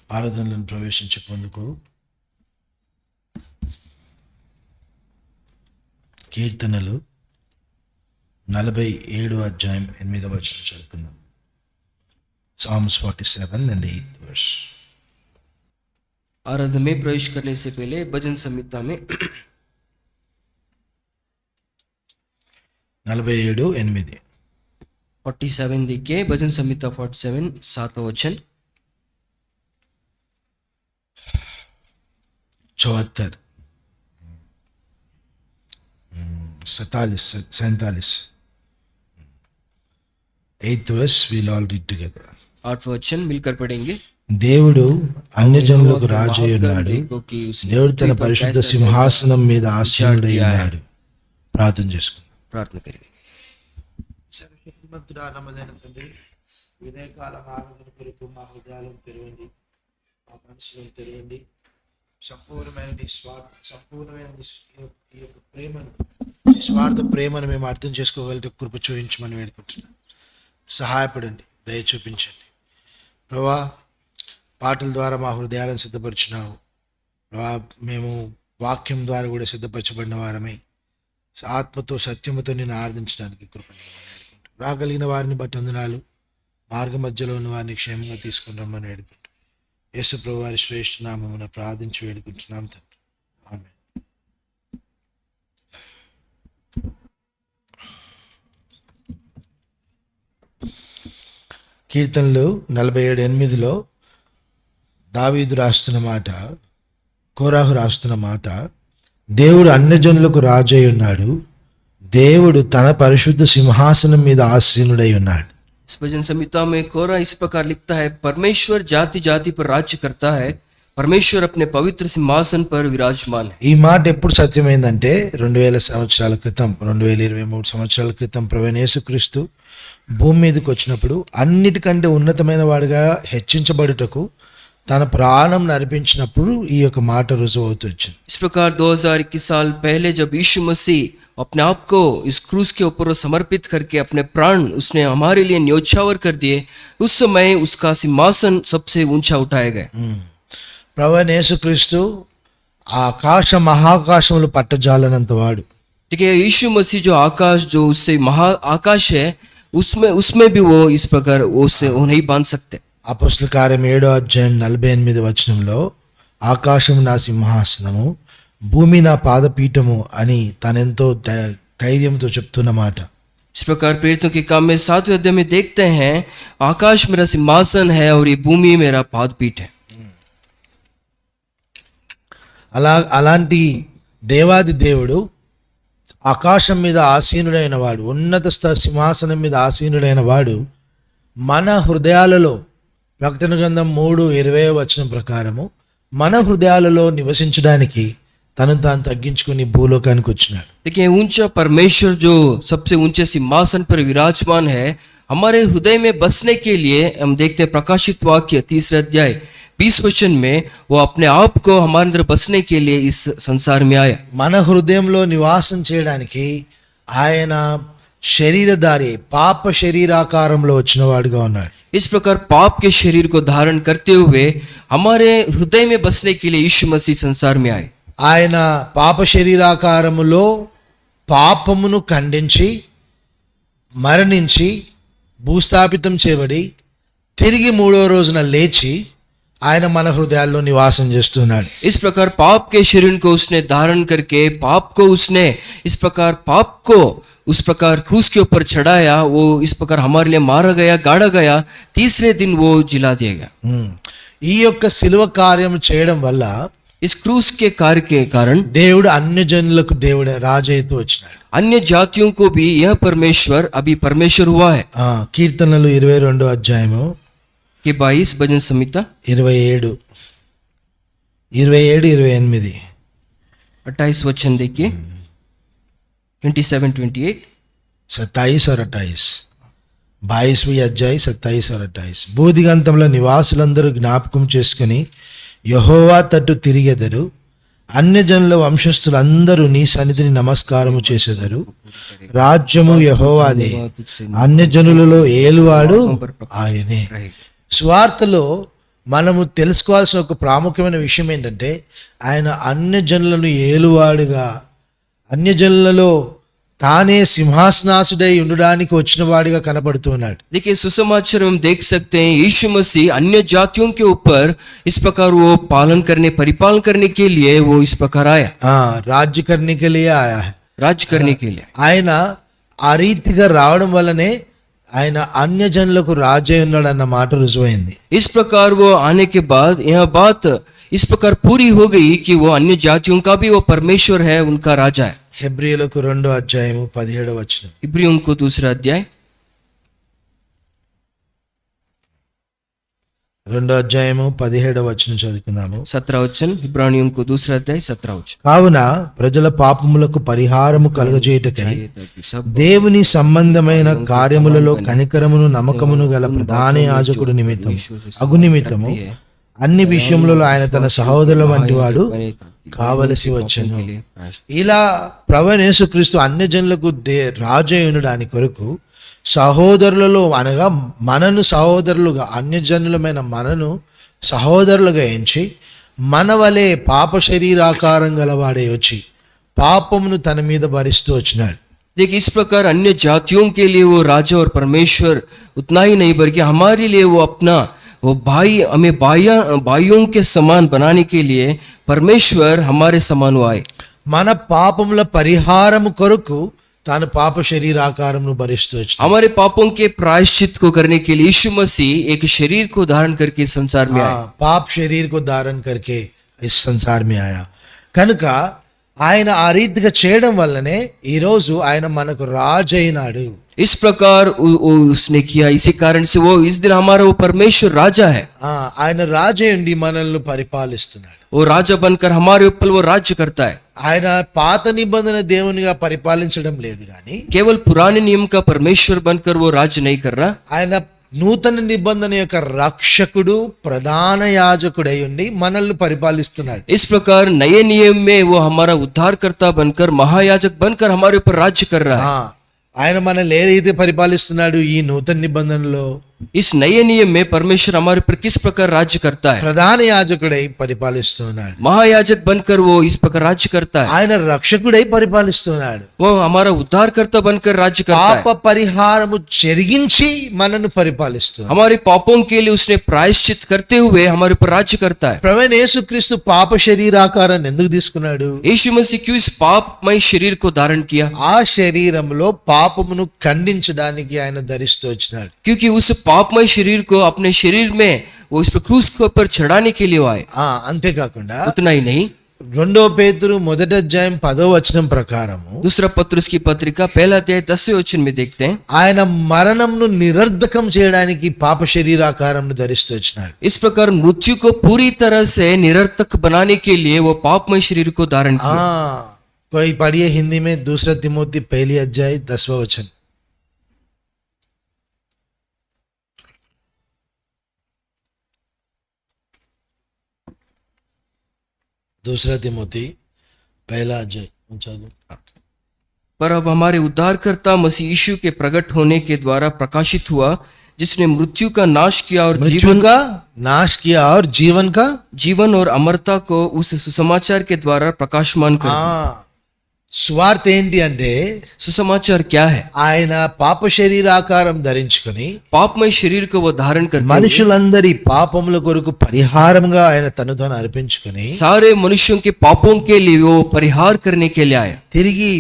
ఆరాధనలను ప్రవేశించే పొందుకు కీర్తనలు 47 అధ్యాయం 8వ వచనం చదువుకుందాం. Psalms 47 and 8th verse. आराधना में प्रवेश करने से पहले भजन संहिता में 47:8 47 देखिए. भजन संहिता 47 7वां वचन. 74 47 8th verse we'll all read together. 8वां वचन मिलकर पढ़ेंगे. దేవుడు అన్యజనులకు రాజు అయి ఉన్నాడు. దేవుడు తన పరిశుద్ధ సింహాసనం మీద ఆసీనుడై ఉన్నాడు. ప్రార్థన చేసుకుందాం. प्रार्थना करेंगे. సర్వశక్తిమంతుడా, నమ్మదైన తండ్రి, ఉదయకాలం ఆరాధన కొరకు మా హృదయాలను తెరవండి, మా మనసులను తెరవండి. సంపూర్ణమైన ఈ యొక్క ప్రేమను, నిస్వార్థ ప్రేమను మేము అర్థం చేసుకోగలిగే కృప చూపించమని వేడుకుంటున్నాం. సహాయపడండి, దయ చూపించండి ప్రభా. పాటల ద్వారా మా హృదయాలను సిద్ధపరిచినావు ప్రభా. మేము వాక్యం ద్వారా కూడా సిద్ధపరచబడిన వారమై ఆత్మతో సత్యముతో నేను ఆరాధించడానికి కృపని వేడుకుంటాం. రాగలిగిన వారిని బట్టి వందనాలు. మార్గ మధ్యలో ఉన్న వారిని క్షేమంగా తీసుకుని రమ్మని వేడుకుంటాం. యేసు ప్రభు వారి శ్రేష్ఠ నామమున ప్రార్థించి వేడుకుంటున్నాం తండ్రి. ఆమేన్. కీర్తనలు 47:8 దావీదు రాస్తున్న మాట, కోరాహు రాస్తున్న మాట, దేవుడు అన్యజనులకు రాజై ఉన్నాడు, దేవుడు తన పరిశుద్ధ సింహాసనం మీద ఆసీనుడై ఉన్నాడు. इस भजन संहिता में कोरा इस प्रकार लिखता है, परमेश्वर जाति जाति पर राज्य करता है, परमेश्वर अपने पवित्र सिंहासन पर विराजमान है. ఈ మాట ఎప్పుడు సత్యమైందంటే 2000 సంవత్సరాల క్రితం, 2023 సంవత్సరాల క్రితం ప్రభువైన యేసుక్రీస్తు భూమి మీదకి వచ్చినప్పుడు అన్నిటికంటే ఉన్నతమైన వాడిగా హెచ్చించబడుటకు తన ప్రాణం నర్పించినప్పుడు ఈ యొక్క మాట రుజువు అవుతూ వచ్చింది. इस प्रकार 2021 साल पहले जब यीशु मसीह अपने आप को इस क्रूस के ऊपर समर्पित करके अपने प्राण उसने हमारे लिए न्योछावर कर दिए, उस समय उसका सिंहासन सबसे ऊंचा उठाया गया. ప్రభువైన యేసుక్రీస్తు ఆకాశ మహాకాశములు పట్టజాలనంత వాడు. ठीक है, यीशु मसीह जो आकाश, जो उससे महा आकाश है, उसमें भी वो इस प्रकार उससे वो नहीं बांध सकते. అపొస్తలుల కార్యం 7వ అధ్యాయం 48వ వచనంలో ఆకాశము నా సింహాసనము, భూమి నా పాదపీఠము అని తనెంతో ధైర్యంతో చెప్తున్న మాట. इस प्रकार प्रेरितों के काम में 7वें अध्याय में देखते हैं, आकाश मेरा सिंहासन है और ये भूमि मेरा पादपीठ है. అలాంటి దేవాది దేవుడు ఆకాశం మీద ఆసీనుడైన వాడు, ఉన్నత సింహాసనం మీద ఆసీనుడైన వాడు మన హృదయాలలో, ప్రకటన గ్రంథం 3:20 వచనం ప్రకారము మన హృదయాలలో నివసించడానికి తనను తాను తగ్గించుకుని భూలోకానికి వచ్చినాడు. देखिए, ऊंचा परमेश्वर जो सबसे ऊंचे सिंहासन पर विराजमान है, हमारे हृदय में बसने के लिए हम देखते हैं प्रकाशित वाक्य 3 अध्याय 20 वचन में वो अपने आप को हमारे अंदर बसने के लिए इस संसार में आया. మన హృదయంలో నివాసం చేయడానికి ఆయన శరీరధారి, పాప శరీరాకారంలో వచ్చిన వాడుగా ఉన్నాడు. इस प्रकार पाप के शरीर को धारण करते हुए हमारे हृदय में बसने के लिए यीशु मसीह संसार में आए. ఆయన పాప శరీరాకారములో పాపమును ఖండించి మరణించి భూస్థాపితం చేయబడి తిరిగి 3వ రోజున లేచి ఆయన మన హృదయాల్లో నివాసం చేస్తున్నాడు. इस प्रकार पाप के शरीर को उसने धारण करके पाप को उसने इस प्रकार पाप को उस प्रकार क्रूस के ऊपर चढ़ाया. वो इस प्रकार हमारे लिए मारा गया, गाड़ा गया, तीसरे दिन वो जिला दिया गया. ఈ యొక్క శిలువ కార్యం చేయడం వల్ల इस क्रूस के कार्य के कारण దేవుడు అన్యజనులకు దేవుడు రాజైతూ వచ్చినాడు. अन्य जातियों को भी यह परमेश्वर अभी परमेश्वर हुआ है. కీర్తనలు 22వ అధ్యాయము कि 22 भजन संहिता 27 28 28 वचन देखिए. 27-28 27 और 28 22वीं అధ్యాయ 27 और 28. భూదిగంతంలో నివాసులందరూ జ్ఞాపకం చేసుకుని యెహోవా తట్టు తిరిగెదరు, అన్యజనుల వంశస్థులందరూ నీ సన్నిధిని నమస్కారము చేసెదరు. రాజ్యము యెహోవాదే, అన్యజనులలో ఏలువాడు ఆయనే. స్వార్థలో మనము తెలుసుకోవాల్సిన ఒక ప్రాముఖ్యమైన విషయం ఏంటంటే ఆయన అన్యజనులను ఏలువాడుగా, అన్యజనులలో తానే సింహాసనాసుడై ఉండడానికి వచ్చిన వాడిగా కనపడుతూ ఉన్నాడు. देखिए सुसमाचार में हम देख सकते हैं यीशु मसीह अन्य जातियों के ऊपर इस प्रकार वो परिपालन करने के लिए वो इस प्रकार आया, राज्य करने के लिए आया है. राज्य करने के लिए. ఆయన ఆ రీతిగా రావడం వల్లనే ఆయన అన్యజనులకు రాజు అయి ఉన్నాడు అన్న మాట రుజువైంది. इस प्रकार वो आने के बाद यह बात इस प्रकार पूरी हो गई कि वो अन्य जातियों का भी वो परमेश्वर है, उनका राजा है. హెబ్రీయులకు 2:17 इब्रियों को 2 अध्याय 2:17 చదువుకున్నాము. 17 इब्रानियों को 2 अध्याय 17. కావున ప్రజల పాపములకు పరిహారము కలుగజేయుటకై దేవుని సంబంధమైన కార్యములలో కనికరమును నమ్మకమును గల ప్రధాన యాజకుడు నిమిత్తము అన్ని విషయములలో ఆయన తన సహోదరుల వంటి వాడు కావలసి వచ్చెను. ఇలా ప్రభువైన యేసుక్రీస్తు అన్యజనులకు రాజు అయి ఉండడానికి కొరకు సహోదరులలో అనగా మనను సహోదరులుగా, అన్యజనులమైన మనను సహోదరులుగా ఎంచి మన వలె పాప శరీరాకారం గలవాడే వచ్చి పాపమును తన మీద భరిస్తూ వచ్చినాడు. देखिए इस प्रकार अन्य जातियों के लिए वो राजा और परमेश्वर उतना ही नहीं बल्कि हमारे लिए वो अपना वो भाई, हमें भाइयों के समान बनाने के लिए परमेश्वर हमारे समान आए. మన పాపముల పరిహారము కొరకు తాను పాప శరీరాకారమును భరిస్తూ వచ్చాడు. हमारे पापों के प्रायश्चित को करने के लिए यीशु मसीह एक शरीर को धारण करके इस संसार में आए. పాప శరీर को धारण करके इस संसार में आया. కనుక ఆయన ఆ రీతిగా చేయడం వల్లనే ఈరోజు ఆయన మనకు రాజు అయినాడు. इस प्रकार उसने किया, इसी कारण से वो इस दिन हमारा वो परमेश्वर राजा है. ఆయన రాజు అయ్యుండి మనల్ని పరిపాలిస్తున్నాడు. वो राजा बनकर हमारे ऊपर वो राज्य करता है. ఆయన పాత నిబంధన దేవునిగా పరిపాలించడం లేదు కానీ केवल पुराने नियम का परमेश्वर बनकर वो राज्य नहीं कर रहा. ఆయన నూతన నిబంధన యొక్క రక్షకుడు, ప్రధాన యాజకుడై ఉండి మనల్ని పరిపాలిస్తున్నాడు. इस प्रकार नए नियम में वो हमारा उद्धारकर्ता बनकर, महायाजक बनकर हमारे ऊपर राज्य कर रहा है. ఆయన మనల్ని ఏ రీతి పరిపాలిస్తున్నాడు ఈ నూతన నిబంధనలో? इस नए नियम में परमेश्वर हमारे ऊपर किस प्रकार राज्य करता है? ప్రధాన యాజకుడై పరిపాలిస్తున్నాడు. महायाजक बनकर वो इस प्रकार राज्य करता है. ఆయన రక్షకుడై పరిపాలిస్తున్నాడు. वो हमारा उद्धारकर्ता बनकर राज्य करता है. పాప పరిహారము జరిగించి మనను పరిపాలిస్తున్నాడు. हमारे पापों के लिए उसने प्रायश्चित करते हुए हमारे ऊपर राज्य करता है. ప్రభువైన యేసుక్రీస్తు పాప శరీరాకారాన్ని ఎందుకు తీసుకున్నాడు? यीशु मसीह क्यों इस पापमय शरीर को धारण किया? ఆ శరీరంలో పాపమును ఖండించడానికి ఆయన ధరిస్తూ వచ్చినాడు. क्योंकि उस पापमय शरीर को अपने शरीर में वो इस पर क्रूस के ऊपर चढ़ाने के लिए आए. అంతేకాకుండా उतना ही नहीं, 2 పేతురు 1:10 ప్రకారము दूसरा पत्रुस की पत्रिका 1:10 में देखते हैं ఆయన మరణంను నిరర్ధకం చేయడానికి పాప శరీరాకారంను ధరిస్తూ వచ్చినాడు. इस प्रकार मृत्यु को पूरी तरह से निरर्थक बनाने के लिए वो पापमय शरीर को धारण किया. कोई पढ़िए हिंदी में 2 तिमोथी 1:10. 2 तिमोथी 1:10. पर अब हमारे उद्धारकर्ता मसीह यीशु के प्रकट होने के द्वारा प्रकाशित हुआ, जिसने मृत्यु का नाश किया और जीवन का नाश किया और जीवन और अमरता को उस सुसमाचार के द्वारा प्रकाशमान कर दिया. స్వార్థ ఏంటి అంటే सुसमाचार क्या है? ఆయన పాప శరీరాకారం ధరించుకొని पापमय शरीर को वो धारण करते మనుషులందరి పాపముల కొరకు పరిహారంగా ఆయన తను తాను అర్పించుకొని सारे मनुष्यों के पापों के लिए वो परिहार करने के लिए आया. తిరిగి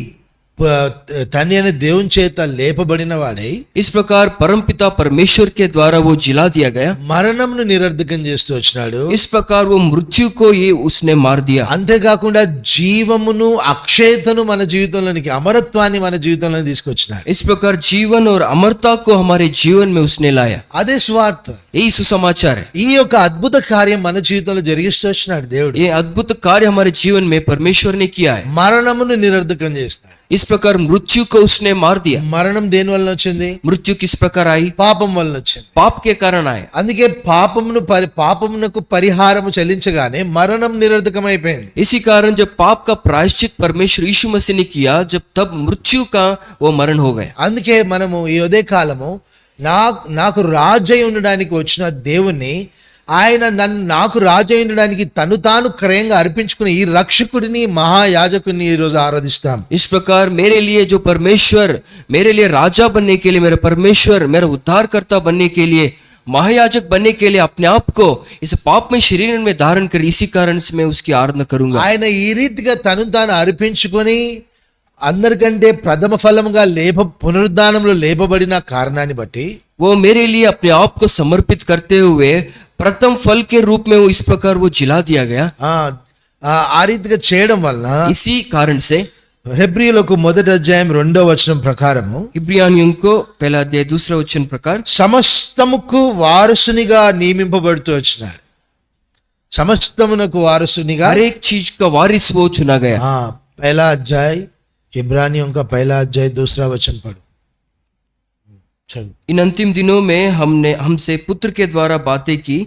తండ్రి అనే దేవుని చేత లేపబడిన వాడై इस प्रकार परमपिता परमेश्वर के द्वारा वो जिला दिया गया. మరణంను నిరర్ధకం చేస్తూ వచ్చినాడు. इस प्रकार वो मृत्यु को ये उसने मार दिया. అంతేకాకుండా జీవమును, అక్షయతను మన జీవితంలోనికి, అమరత్వాన్ని మన జీవితంలో తీసుకొచ్చినాడు. इस प्रकार जीवन और अमरता को हमारे जीवन में उसने लाया. అదే స్వార్థ. यही सुसमाचार है. ఈ యొక్క అద్భుత కార్యం మన జీవితంలో జరిగిస్తూ వచ్చినాడు దేవుడు. ये अद्भुत कार्य हमारे जीवन में परमेश्वर ने किया है. మరణమును నిరర్ధకం చేస్తాడు. इस प्रकार मृत्यु को उसने मार दिया. మరణం దేని వలన వచ్చింది? मृत्यु किस प्रकार आई? పాపం వలన వచ్చింది. पाप के कारण आए. అందుకే పాపమునకు పరిహారము చెల్లించగానే మరణం నిరర్ధకమైపోయింది. इसी कारण जब पाप का प्रायश्चित परमेश्वर यीशु मसीह ने किया, जब तब मृत्यु का वो मरण हो गया. అందుకే మనము ఈ ఉదయ కాలము నాకు రాజై ఉండడానికి వచ్చిన దేవుణ్ణి ఆయన నాకు రాజు అయినడానికి తను తాను క్రయంగా అర్పించుకుని ఈ రక్షకుడిని మహాయాజకుడిని ఈ రోజు ఆరాధిస్తాం. इस प्रकार मेरे लिए जो परमेश्वर मेरे लिए राजा बनने के लिए, मेरा परमेश्वर मेरा उद्धारकर्ता बनने के लिए, महायाजक बनने के लिए अपने आप को इस पाप में शरीर में धारण कर, इसी कारण से मैं उसकी आराधना करूंगा. ఆయన ఈ రీతిగా తను తాను అర్పించుకొని అందరికంటే ప్రథమ ఫలముగా పునరుద్ధానంలో లేపబడిన కారణాన్ని బట్టి वो मेरे लिए अपने आप को समर्पित करते हुए प्रथम फल के रूप में वो इस प्रकार वो जिला दिया गया. ఆ రీతిగా చేయడం వలన इसी कारण से హెబ్రీయులకు 1వ అధ్యాయం 2వ వచనం ప్రకారము इब्रानियों को पहला अध्याय 2रा वचन प्रकार సమస్తముకు వారసునిగా నియమింపబడుతూ వచ్చినాడు. సమస్తమునకు వారసునిగా हर एक चीज का वारिस वो चुना गया. पहला अध्याय इब्रानियों का पहला अध्याय 2रा वचन पढ़ो. चलो. इन अंतिम दिनों में हमसे पुत्र के द्वारा बातें की,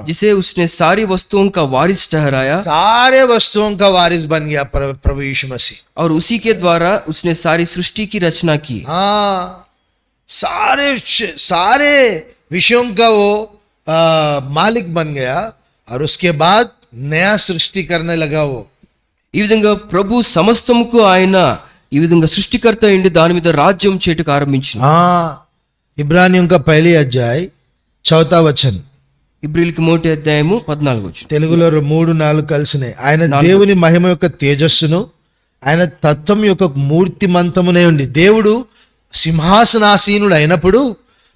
जिसे उसने सारी वस्तुओं का वारिस ठहराया, सारे वस्तुओं का वारिस बन गया प्रभु यीशु मसीह, और उसी के द्वारा उसने सारी सृष्टि की रचना की. सारे विषयों का वो मालिक बन गया और उसके बाद नया सृष्टि करने लगा वो. ఈ విధంగా ప్రభు సమస్తముకు ఆయన ఈ విధంగా సృష్టికర్త అయ్యిండి దాని మీద రాజ్యం చేయటకు ఆరంభించింది. ఇబ్రానియోं का पहले अध्याय 4वा वचन. ఇబ్రీయులకి 1వ అధ్యాయము 14వ వచనం. తెలుగులో 3-4 కలిసినాయి. ఆయన దేవుని మహిమ యొక్క తేజస్సును, ఆయన తత్వం యొక్క మూర్తిమంతమునే ఉండి, దేవుడు సింహాసనాసీనుడు అయినప్పుడు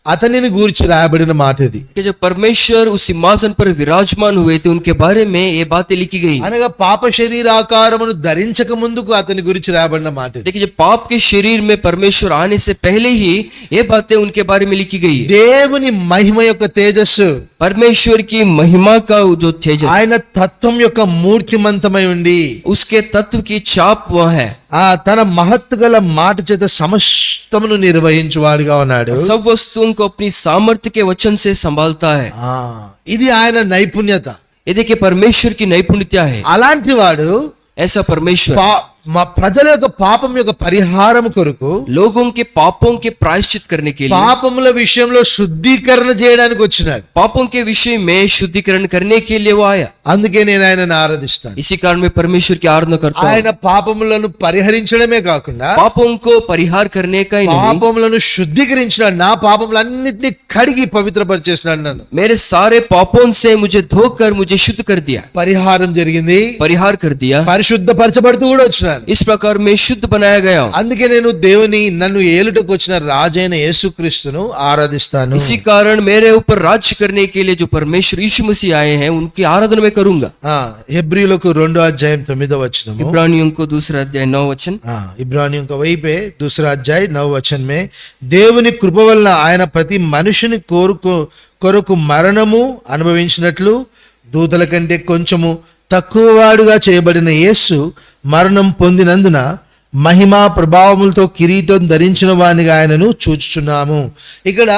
అతనిని గూర్చి రాయబడిన మాట ఇది. कि जब परमेश्वर उस सिंहासन पर विराजमान हुए थे उनके बारे में ये बातें लिखी गई. అనగా పాప శరీరాకారమును ధరించక ముందుకు అతని గురించి రాయబడిన మాట ఇది. देखिए जब पाप के शरीर में परमेश्वर आने से पहले ही ये बातें उनके बारे में लिखी गई. దేవుని మహిమ యొక్క తేజస్సు, परमेश्वर की महिमा का जो तेजस, ఆయన తత్వం యొక్క మూర్తిమంతమై ఉండి, उसके तत्व की छाप वह है, తన మహత్తు గల మాట చేత సమస్తమును నిర్వహించువాడుగా ఉన్నాడు. सब वस्तुओं को अपनी सामर्थ्य के वचन से संभालता है. ఇది ఆయన నైపుణ్యత. ये देखिए परमेश्वर की नैपुण्यता है. అలాంటి వాడు ऐसा परमेश्वर మా ప్రజల యొక్క పాపం యొక్క పరిహారం కొరకు, लोगों के पापों के प्रायश्चित करने के लिए, పాపముల విషయంలో శుద్ధీకరణ చేయడానికి వచ్చినాడు. पापों के विषय में शुद्धिकरण करने के लिए वो आया. అందుకే నేను ఆయనను ఆరాధిస్తాను. इसी कारण मैं परमेश्वर की आराधना करता हूँ. ఆయన పాపములను పరిహరించడమే కాకుండా पापों को परिहार करने का ही नहीं, పాపములను శుద్ధీకరించినాడు. నా పాపములన్నిటిని కడిగి పవిత్రపరిచేసినాడు. నన్ను मेरे सारे पापों से मुझे धोकर मुझे शुद्ध कर दिया, పరిహారం జరిగింది, परिहार कर दिया. పరిశుద్ధపరచబడుతూ కూడా వచ్చినాను. इस प्रकार मैं शुद्ध बनाया गया हूँ. అందుకే నేను దేవుని నన్ను ఏలుటకు వచ్చిన రాజైన యేసుక్రీస్తును ఆరాధిస్తాను. इसी कारण मेरे ऊपर राज्य करने के लिए जो परमेश्वर यीशु मसीह आए हैं उनकी आराधना मैं करूंगा. హెబ్రీయులకు 2వ అధ్యాయం 9వ వచనము. इब्रानियों को 2रा अध्याय 9 वचन. ఇబ్రానియోं का वही पे 2रा अध्याय 9 वचन में దేవుని కృప వలన ఆయన ప్రతి మనుషుని కొరకు మరణము అనుభవించినట్లు దూతల కంటే కొంచెము తక్కువవాడుగా చేయబడిన యేసు మరణం పొందినందున మహిమా ప్రభావములతో కిరీటం ధరించిన వానిగా ఆయనను చూచుచున్నాము. ఇక్కడ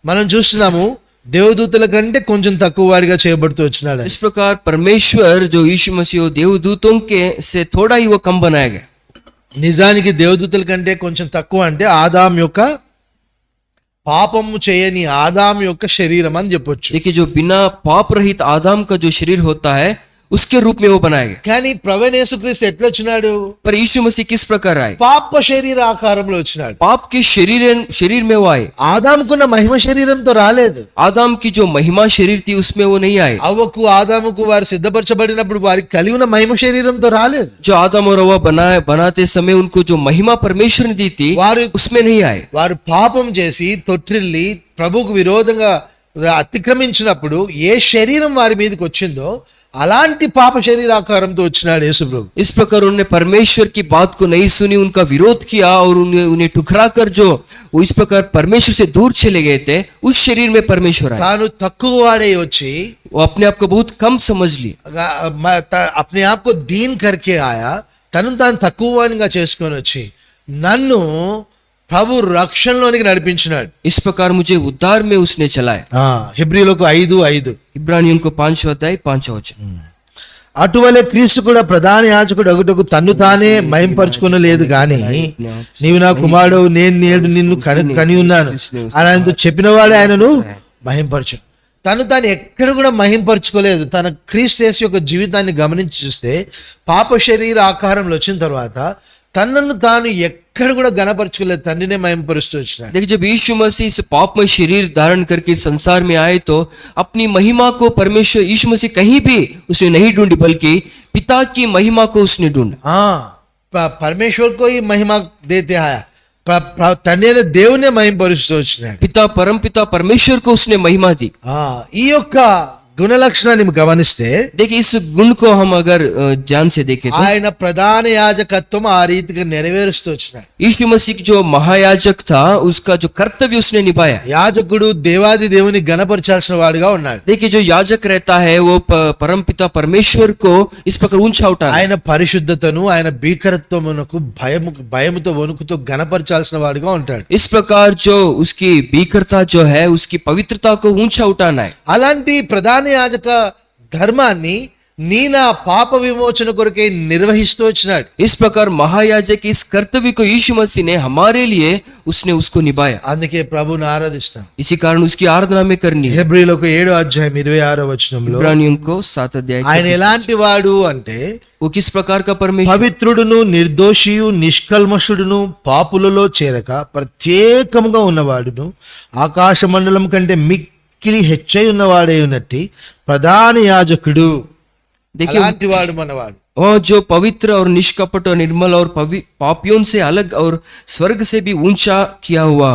మనం చూస్తున్నాము దేవదూతల కంటే కొంచెం తక్కువ వాడిగా చేయబడుతూ వచ్చినాడు. इस प्रकार परमेश्वर जो यीशु मसीह देवदूतों के से थोड़ा ही वो कम बनाया गया. నిజానికి దేవదూతల కంటే కొంచెం తక్కువ అంటే ఆదాం యొక్క పాపము చేయని ఆదాం యొక్క శరీరం అని చెప్పొచ్చు. देखिए जो बिना पाप रहित आदम का जो शरीर होता है उसके रूप में वो बनाया गया. కానీ ప్రభువైన యేసుక్రీస్తు ఎట్లా వచ్చినాడు? पर यीशु मसीह किस प्रकार आए? పాప శరీర ఆకారంలో వచ్చినాడు. पाप के शरीर में वो आए. ఆదాముకున్న మహిమ శరీరంతో రాలేదు. आदम की जो महिमा शरीर थी उसमें वो नहीं आए. అవ్వకు ఆదాముకు వారు సిద్ధపరచబడినప్పుడు వారికి కలిగి ఉన్న మహిమ శరీరంతో రాలేదు. जो आदम और हव्वा बनाते समय उनको जो महिमा परमेश्वर ने दी थी వారు उसमें नहीं आए. వారు పాపం చేసి తొట్టిల్లి ప్రభువుకు విరోధంగా అతిక్రమించినప్పుడు ఏ శరీరం వారి మీదకి వచ్చిందో అలాంటి పాప శరీరాకారంతో వచ్చినాడు యేసు ప్రభు. इस प्रकार उन्होंने परमेश्वर की बात को नहीं सुनी, उनका विरोध किया और उन्हें ठुकरा कर जो वो इस प्रकार परमेश्वर से दूर चले गए थे, उस शरीर में परमेश्वर आए. తాను తక్కువ వాడే వచ్చి वो अपने आप को बहुत कम समझ ली. अपने आप को दीन करके आया. తను తాను తక్కువ వానిగా చేసుకొని వచ్చి నన్ను ప్రభు రక్షణలోనికి నడిపించినాడు. इस प्रकार मुझे उद्धार में उसने चलाया. హెబ్రీయులకు 5:5. इब्रानियों को 5 अध्याय 5 वचन. అటువలే క్రీస్తు కూడా ప్రధాన యాజకుడు అగుటకు తన్ను తానే మహింపరచుకొనలేదు గాని నీవు నా కుమారుడు, నేను నేడు నిన్ను కని ఉన్నాను అని ఆయనతో చెప్పినవాడే ఆయనను మహింపరచు. తను తాను ఎక్కడ కూడా మహింపరచుకోలేదు. తన క్రీస్తు యేసు యొక్క జీవితాన్ని గమనించి చూస్తే పాప శరీర ఆకారంలో వచ్చిన తర్వాత తనను తాను ఎక్కడ కూడా గణపరచుకోలేదు, తండ్రినే మహింపరుస్తూ వచ్చినాడు. देखिए जब यीशु मसीह इस पापमय शरीर धारण करके संसार में आए तो अपनी महिमा को परमेश्वर यीशु मसीह कहीं भी उसने नहीं ढूंढी, बल्कि पिता की महिमा को उसने ढूंढा. పరమేశ్వర్ కో ఈ మహిమ దేతే ఆయా, తండ్రి అయిన దేవునే మహింపరుస్తూ వచ్చినాడు. पिता परमपिता परमेश्वर को उसने महिमा दी. ఈ యొక్క గుణ లక్షణాన్ని గమనిస్తే देखिए इस गुण को हम अगर ध्यान से देखें तो ఆయన ప్రధాన యాజకత్వం ఆ రీతిగా నెరవేరుస్తూ వచ్చినాడు. यीशु मसीह जो महायाजक था उसका जो कर्तव्य उसने निभाया. యాజకుడు దేవాది దేవుని గణపరచాల్సిన వాడుగా ఉన్నాడు. देखिए जो याजक रहता है वो परमपिता परमेश्वर को इस प्रकार ऊंचा उठाता है. ఆయన పరిశుద్ధతను ఆయన భీకరత్వమునకు భయముతో వణుకుతో గణపరచాల్సిన వాడుగా ఉంటాడు. इस प्रकार जो उसकी भीकरता जो है उसकी पवित्रता को ऊंचा उठाना है. అలాంటి ప్రధాన యాజక ధర్మాన్ని నీ నా పాప విమోచన కొరకే నిర్వహిస్తూ వచ్చినాడు. इस प्रकार महायाजक इस कर्तव्य को यीशु मसीह ने हमारे लिए उसने उसको निभाया. అందుకే ప్రభువుని ఆరాధిస్తాం. इसी कारण उसकी आराधना में करनी है. హెబ్రీయులకు 7:26 इब्रानियों को 7 अध्याय ఆయన ఎలాంటి వాడు అంటే वो किस प्रकार का परमेश्वर, పవిత్రుడును నిర్దోషియు నిష్కల్మషుడును పాపులలో చేరక ప్రత్యేకముగా ఉన్నవాడును ఆకాశ మండలం కంటే మిక్కిలి హెచ్చై ఉన్నవాడే ఉన్నట్టి ప్రధాన యాజకుడు. देखिए అలాంటి వాడు మనవాడు. और जो पवित्र और निष्कपट और निर्मल और पापियों से अलग और स्वर्ग से भी ऊंचा किया हुआ.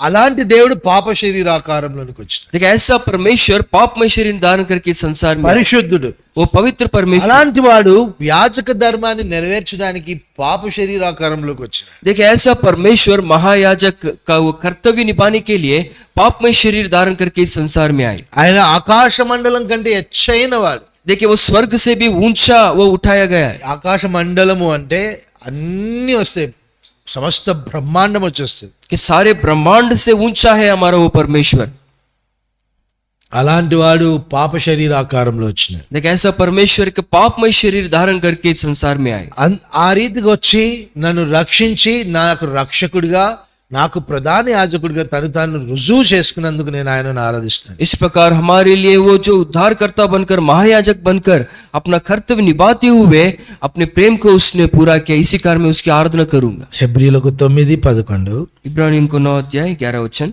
అలాంటి దేవుడు పాప శరీరాకారంలోనికి వచ్చినాడు. देखिए ऐसा परमेश्वर पापमय शरीर धारण करके संसार में, పరిశుద్ధుడు. वो पवित्र परमेश्वर. అలాంటి వాడు యాజక ధర్మాన్ని నెరవేర్చడానికి పాప శరీరాకారంలోకి వచ్చినాడు. देखिए ऐसा परमेश्वर महायाजक का वो कर्तव्य निभाने के लिए पापमय शरीर धारण करके इस संसार में आए. ఆయన ఆకాశ మండలం కంటే ఎచ్చైన వాడు. देखिए वो स्वर्ग से भी ऊंचा वो उठाया गया है. ఆకాశ మండలము అంటే అన్ని వస్తాయి, సమస్త బ్రహ్మాండం వచ్చేస్తుంది. कि सारे ब्रह्मांड से ऊंचा है हमारा वो परमेश्वर. అలాంటి వాడు పాప శరీరాకారంలో వచ్చినాడు. देखिए ऐसा परमेश्वर के पापमय शरीर धारण करके इस संसार में आए. ఆ రీతిగా వచ్చి నన్ను రక్షించి నాకు రక్షకుడిగా నాకు ప్రధాన యాజకుడిగా తను తాను రుజువు చేసుకున్నందుకు నేను ఆయనను ఆరాధిస్తాను. इस प्रकार हमारे लिए वो जो उद्धारकर्ता बनकर महायाजक बनकर अपना कर्तव्य निभाते हुए अपने प्रेम को उसने पूरा किया. इसी कारण मैं उसकी आराधना करूंगा. హెబ్రీయులకు 9:11 इब्रानियों को 9 अध्याय 11 वचन.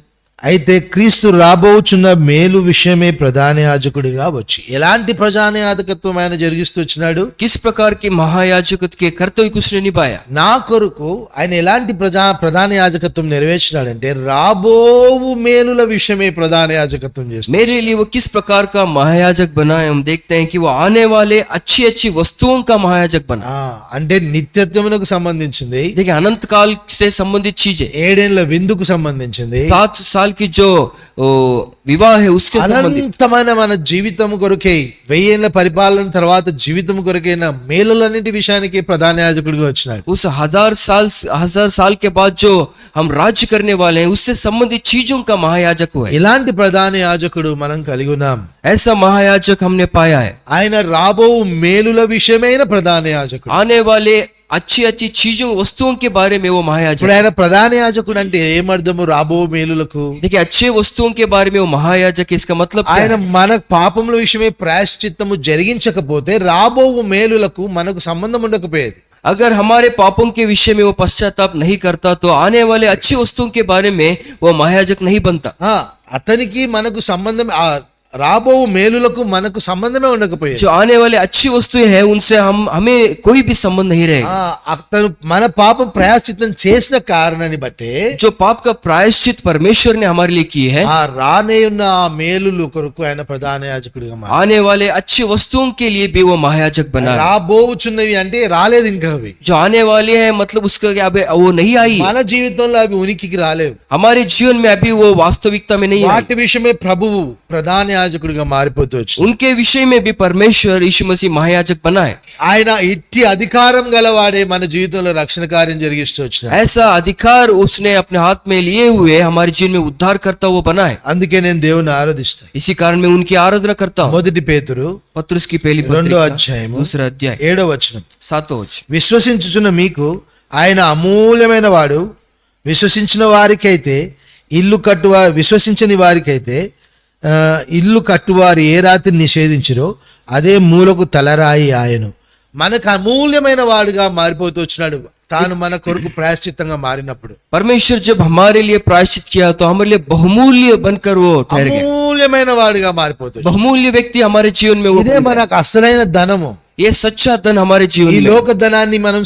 అయితే క్రీస్తు రాబోచున్న మేలు విషయమే ప్రధాన యాజకుడిగా వచ్చి ఎలాంటి ప్రధాన యాజకత్వం ఆయన జరిగిస్తూ వచ్చినాడు. किस प्रकार के महायाजक के कर्तव्य को उसने निभाया. నా కొరకు ఆయన ఎలాంటి ప్రధాన యాజకత్వం నెరవేర్చినాడంటే రాబోవు మేలుల విషయమే ప్రధాన యాజకత్వం చేస్తాడు. मेरे लिए वो किस प्रकार का महायाजक बना है. हम देखते हैं कि वो आने वाले अच्छी अच्छी वस्तुओं का महायाजक बना. అంటే నిత్యత్వమునకు సంబంధించింది, देखिए अनंत काल से संबंधित चीजें, 7 ఏళ్ల విందుకు సంబంధించింది, 7 साल की जो विवाह है उससे संबंधित, అనంతమైన మన జీవితం కొరకే 1000 ఏళ్ల పరిపాలన తర్వాత జీవితం కొరకైన మేలులన్నిటి విషయానికి ప్రధాన యాజకుడిగా వచ్చినాడు. उस 1000 साल के बाद जो हम राज्य करने वाले हैं उससे संबंधित चीजों का महायाजक हुआ है. ఇలాంటి ప్రధాన యాజకుడు మనం కలిగి ఉన్నాం. ऐसा महायाजक हमने पाया है. ఆయన రాబో మేలుల విషయమైన ప్రధాన యాజకుడు. आने वाले अच्छी अच्छी चीजों वस्तुओं के बारे में वो महायाजक. ఇప్పుడు ఆయన ప్రధాన యాజకుడు అంటే ఏమర్థము? రాబో మేలులకు देखिए अच्छे वस्तुओं के बारे में वो महायाजक, इसका मतलब क्या ఆయన है? మన పాపముల విషయమే ప్రాయశ్చిత్తము జరిగించకపోతే రాబో మేలులకు మనకు సంబంధం ఉండకపోయేది. अगर हमारे पापों के विषय में वो पश्चाताप नहीं करता तो आने वाले अच्छी वस्तुओं के बारे में वो महायाजक नहीं बनता. అతనికి మనకు సంబంధం రాబో మేలులకు మనకు సంబంధమే ఉండకపోయేది. जो आने वाले अच्छी वस्तुएं हैं उनसे हमें कोई भी संबंध नहीं रहेगा. అతను మన పాపం ప్రాయశ్చిత్తం చేసిన కారణాన్ని బట్టి जो पाप का प्रायश्चित परमेश्वर ने हमारे लिए की है, రానే ఉన్న ఆ మేలులు కొరకు ఆయన ప్రధాన యాజకుడిగా మారాడు. आने वाले अच्छी वस्तुओं के लिए भी वो महायाजक बना है. రాబోచున్నవి అంటే రాలేదు ఇంకా అవి. जो आने वाले हैं मतलब उसका क्या अभी वो नहीं आई. మన జీవితంలో అవి ఉనికికి రాలేవు. हमारे जीवन में अभी वो वास्तविकता में नहीं आई. వాటి విషయమే ప్రభువు ప్రధాన యాజకుడిగా మారిపోతూ వచ్చి उनके विषय में भी परमेश्वर यीशु मसीह महायाजक बना है. ఆయన ఇట్టి అధికారం గలవాడే మన జీవితంలో రక్షణ కార్యం జరిగిస్తూ వచ్చిన. ऐसा अधिकार उसने अपने हाथ में लिए हुए हमारे जीवन में उद्धार करता हुआ बना है. అందుకే నేను దేవుని ఆరాధిస్తాను. इसी कारण मैं उनकी आराधना करता हूँ. మొదటి పేతురు पत्रुस की पहली 2వ पत्री అధ్యాయము 2 अध्याय 7వ వచనం. 7 वचन. విశ్వసించుచున్న మీకు ఆయన అమూల్యమైన వాడు, విశ్వసించిన వారికైతే ఇల్లు కట్టువ విశ్వసించని వారికైతే ఇల్లు కట్టువారు ఏ రాత్రి నిషేధించిరో అదే మూలకు తలరాయి ఆయను. మనకు అమూల్యమైన వాడుగా మారిపోతూ వచ్చినాడు తాను మన కొరకు ప్రాయశ్చిత్తంగా మారినప్పుడు. परमेश्वर जब हमारे लिए प्रायश्चित किया तो हमारे लिए बहुमूल्य बनकर वो ठहर गए. అమూల్యమైన వాడుగా మారిపోతుంది. बहुमूल्य व्यक्ति हमारे जीवन में वो ఇదే మనకు అసలైన ధనము. ये सच्चा धन हमारे जीवन ఈ में. లోక ధనాన్ని మనం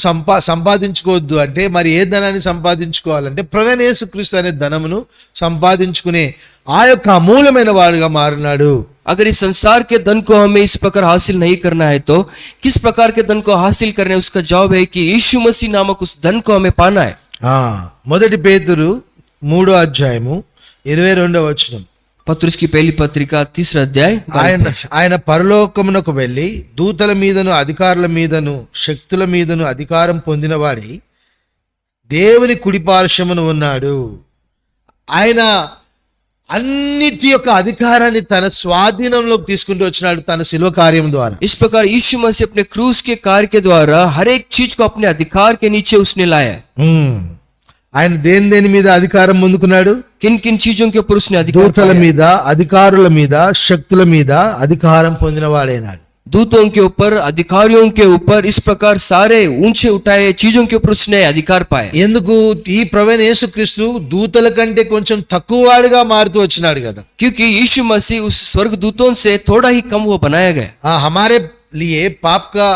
సంపాదించుకోవద్దు అంటే మరి ఏ ధనాన్ని సంపాదించుకోవాలంటే ప్రభువైన యేసుక్రీస్తు అనే ధనమును సంపాదించుకునే ఆ యొక్క అమూల్యమైన వాడుగా మారినాడు. अगर इस संसार के धन को हमें इस प्रकार हासिल नहीं करना है तो किस प्रकार के धन को हासिल करना है? उसका जवाब है कि यीशु मसीह नामक उस धन को हमें पाना है. మొదటి పేతురు 3వ అధ్యాయము 22వ వచనం. पत्रुस की पहली पत्रिका 3रा अध्याय. ఆయన పరలోకమునకు వెళ్ళి దూతల మీదను అధికారుల మీదను శక్తుల మీదను అధికారం పొందినవాడి దేవుని కుడి పార్శ్వమున ఉన్నాడు. ఆయన అన్నిటి యొక్క అధికారాన్ని తన స్వాధీనంలోకి తీసుకుంటూ వచ్చినాడు తన శిలువ కార్యం ద్వారా. इस प्रकार यीशु मसीह अपने क्रूस के कार्य के द्वारा हर एक चीज को अपने अधिकार के नीचे उसने लाया. ఆయన దేని మీద అధికారం పొందుకున్నాడు? किन किन चीजों के ऊपर उसने अधिकार దూతల पाया? మీద అధికారుల మీద శక్తుల మీద అధికారం పొందినవాడైనాడు. दूतों के ऊपर, अधिकारियों के ऊपर, इस प्रकार सारे ऊंचे उठाए चीजों के ऊपर उसने अधिकार पाया. ఎందుకు ఈ ప్రభువైన యేసుక్రీస్తు దూతల కంటే కొంచెం తక్కువ వాడుగా మారుతూ వచ్చినాడు కదా. क्योंकि यीशु मसीह उस स्वर्ग दूतों से थोड़ा ही कम वो बनाया गया. हमारे लिए पाप का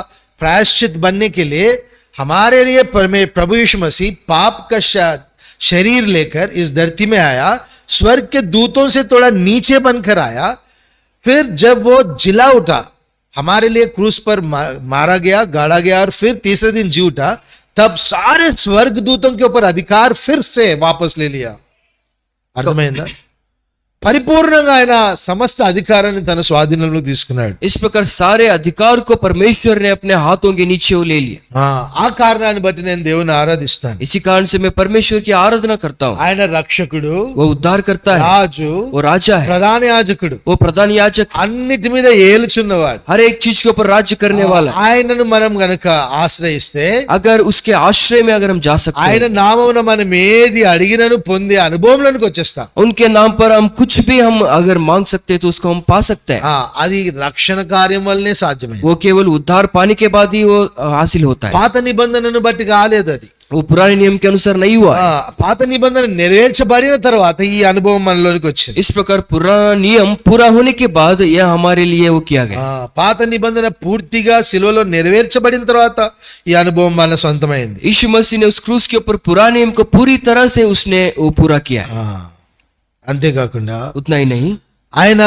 प्रायश्चित बनने के लिए हमारे लिए प्रभु यीशु मसीह पाप का शरीर लेकर इस धरती में आया. स्वर्ग के दूतों से थोड़ा नीचे बनकर आया. फिर जब वो जिला उठा, हमारे लिए क्रूस पर मारा गया, गाड़ा गया और फिर तीसरे दिन जी उठा, तब सारे स्वर्ग दूतों के ऊपर अधिकार फिर से वापस ले लिया. అర్థమైందా? పరిపూర్ణంగా ఆయన సమస్త అధికారాన్ని తన స్వాధీనంలో తీసుకున్నాడు. इस प्रकार सारे अधिकार को परमेश्वर ने अपने हाथों के नीचे वो ले लिया. ఆ కారణాన్ని బట్టి నేను దేవుని ఆరాధిస్తాను. इसी कारण से मैं परमेश्वर की आराधना करता हूँ. ఆయన రక్షకుడు, वो उद्धार करता है, రాజు, वो राजा है, ప్రధాన యాజకుడు, वो प्रधान याजक, అన్నిటి మీద ఏలుచున్నవాడు. हर एक चीज के ऊपर राज्य करने वाला है. ఆయనను మనం గనక ఆశ్రయిస్తే, अगर उसके आश्रय में अगर हम जा सकते ఆయన हैं, నామమున మనం ఏది అడిగినను పొందే అనుభవంలోనికి వచ్చేస్తాం. उनके नाम पर हम कुछ भी हम अगर मांग सकते हैं तो उसको हम पा सकते हैं. అది రక్షణ కార్యం వల్లనే సాధ్యమైంది. वो केवल उद्धार पाने के बाद ही वो हासिल होता है. పాత నిబంధనను బట్టి కాలేదు అది. वो पुराने नियम के अनुसार नहीं हुआ है. పాత నిబంధన నెరవేర్చబడిన తర్వాత ఈ అనుభవం మనలోనికి వచ్చింది. इस प्रकार पुराना नियम पूरा होने के बाद यह हमारे लिए वो किया गया. పాత నిబంధన పూర్తిగా సిలువలో నెరవేర్చబడిన తర్వాత ఈ అనుభవం మన సొంతమైంది. यीशु मसीह ने उस क्रूस के ऊपर पुराने नियम को पूरी तरह से उसने वो पूरा किया है. అంతేకాకుండా उतना ही नहीं, ఆయన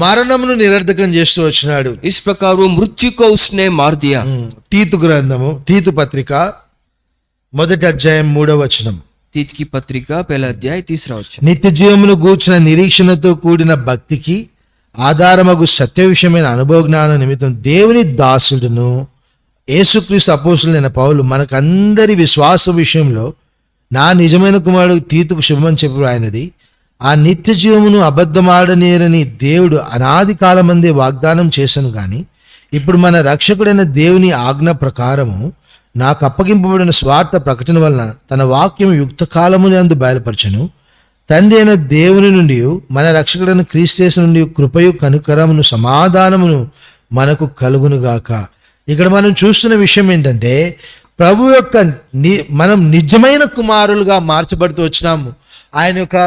మరణమును నిరర్ధకం చేస్తూ వచ్చినాడు. इस प्रकार वो मृत्यु को उसने मार दिया. తీతు పత్రిక 1వ అధ్యాయం 3వ వచనం. तीत की पत्रिका 1 अध्याय 3 वचन. నిత్య జీవమును గూర్చిన నిరీక్షణతో కూడిన భక్తికి ఆధారమగు సత్య విషయమైన అనుభవ జ్ఞాన నిమిత్తం దేవుని దాసుడును యేసుక్రీస్తు అపోస్తులైన పౌలు మనకందరి విశ్వాస విషయంలో నా నిజమైన కుమారుడు తీతుకు శుభమని చెప్పి ఆయనది. ఆ నిత్య జీవమును అబద్ధమాడనేరని దేవుడు అనాది కాలమందే వాగ్దానం చేశాను గాని ఇప్పుడు మన రక్షకుడైన దేవుని ఆజ్ఞ ప్రకారము నాకు అప్పగింపబడిన స్వార్థ ప్రకటన వలన తన వాక్యం యుక్త కాలమునందు బయలుపరచను. తండ్రి అయిన దేవుని నుండి మన రక్షకుడైన క్రీస్తు నుండి కృపయు కనుకరమును సమాధానమును మనకు కలుగునుగాక. ఇక్కడ మనం చూస్తున్న విషయం ఏంటంటే ప్రభు యొక్క మనం నిజమైన కుమారులుగా మార్చబడుతూ వచ్చినాము ఆయన యొక్క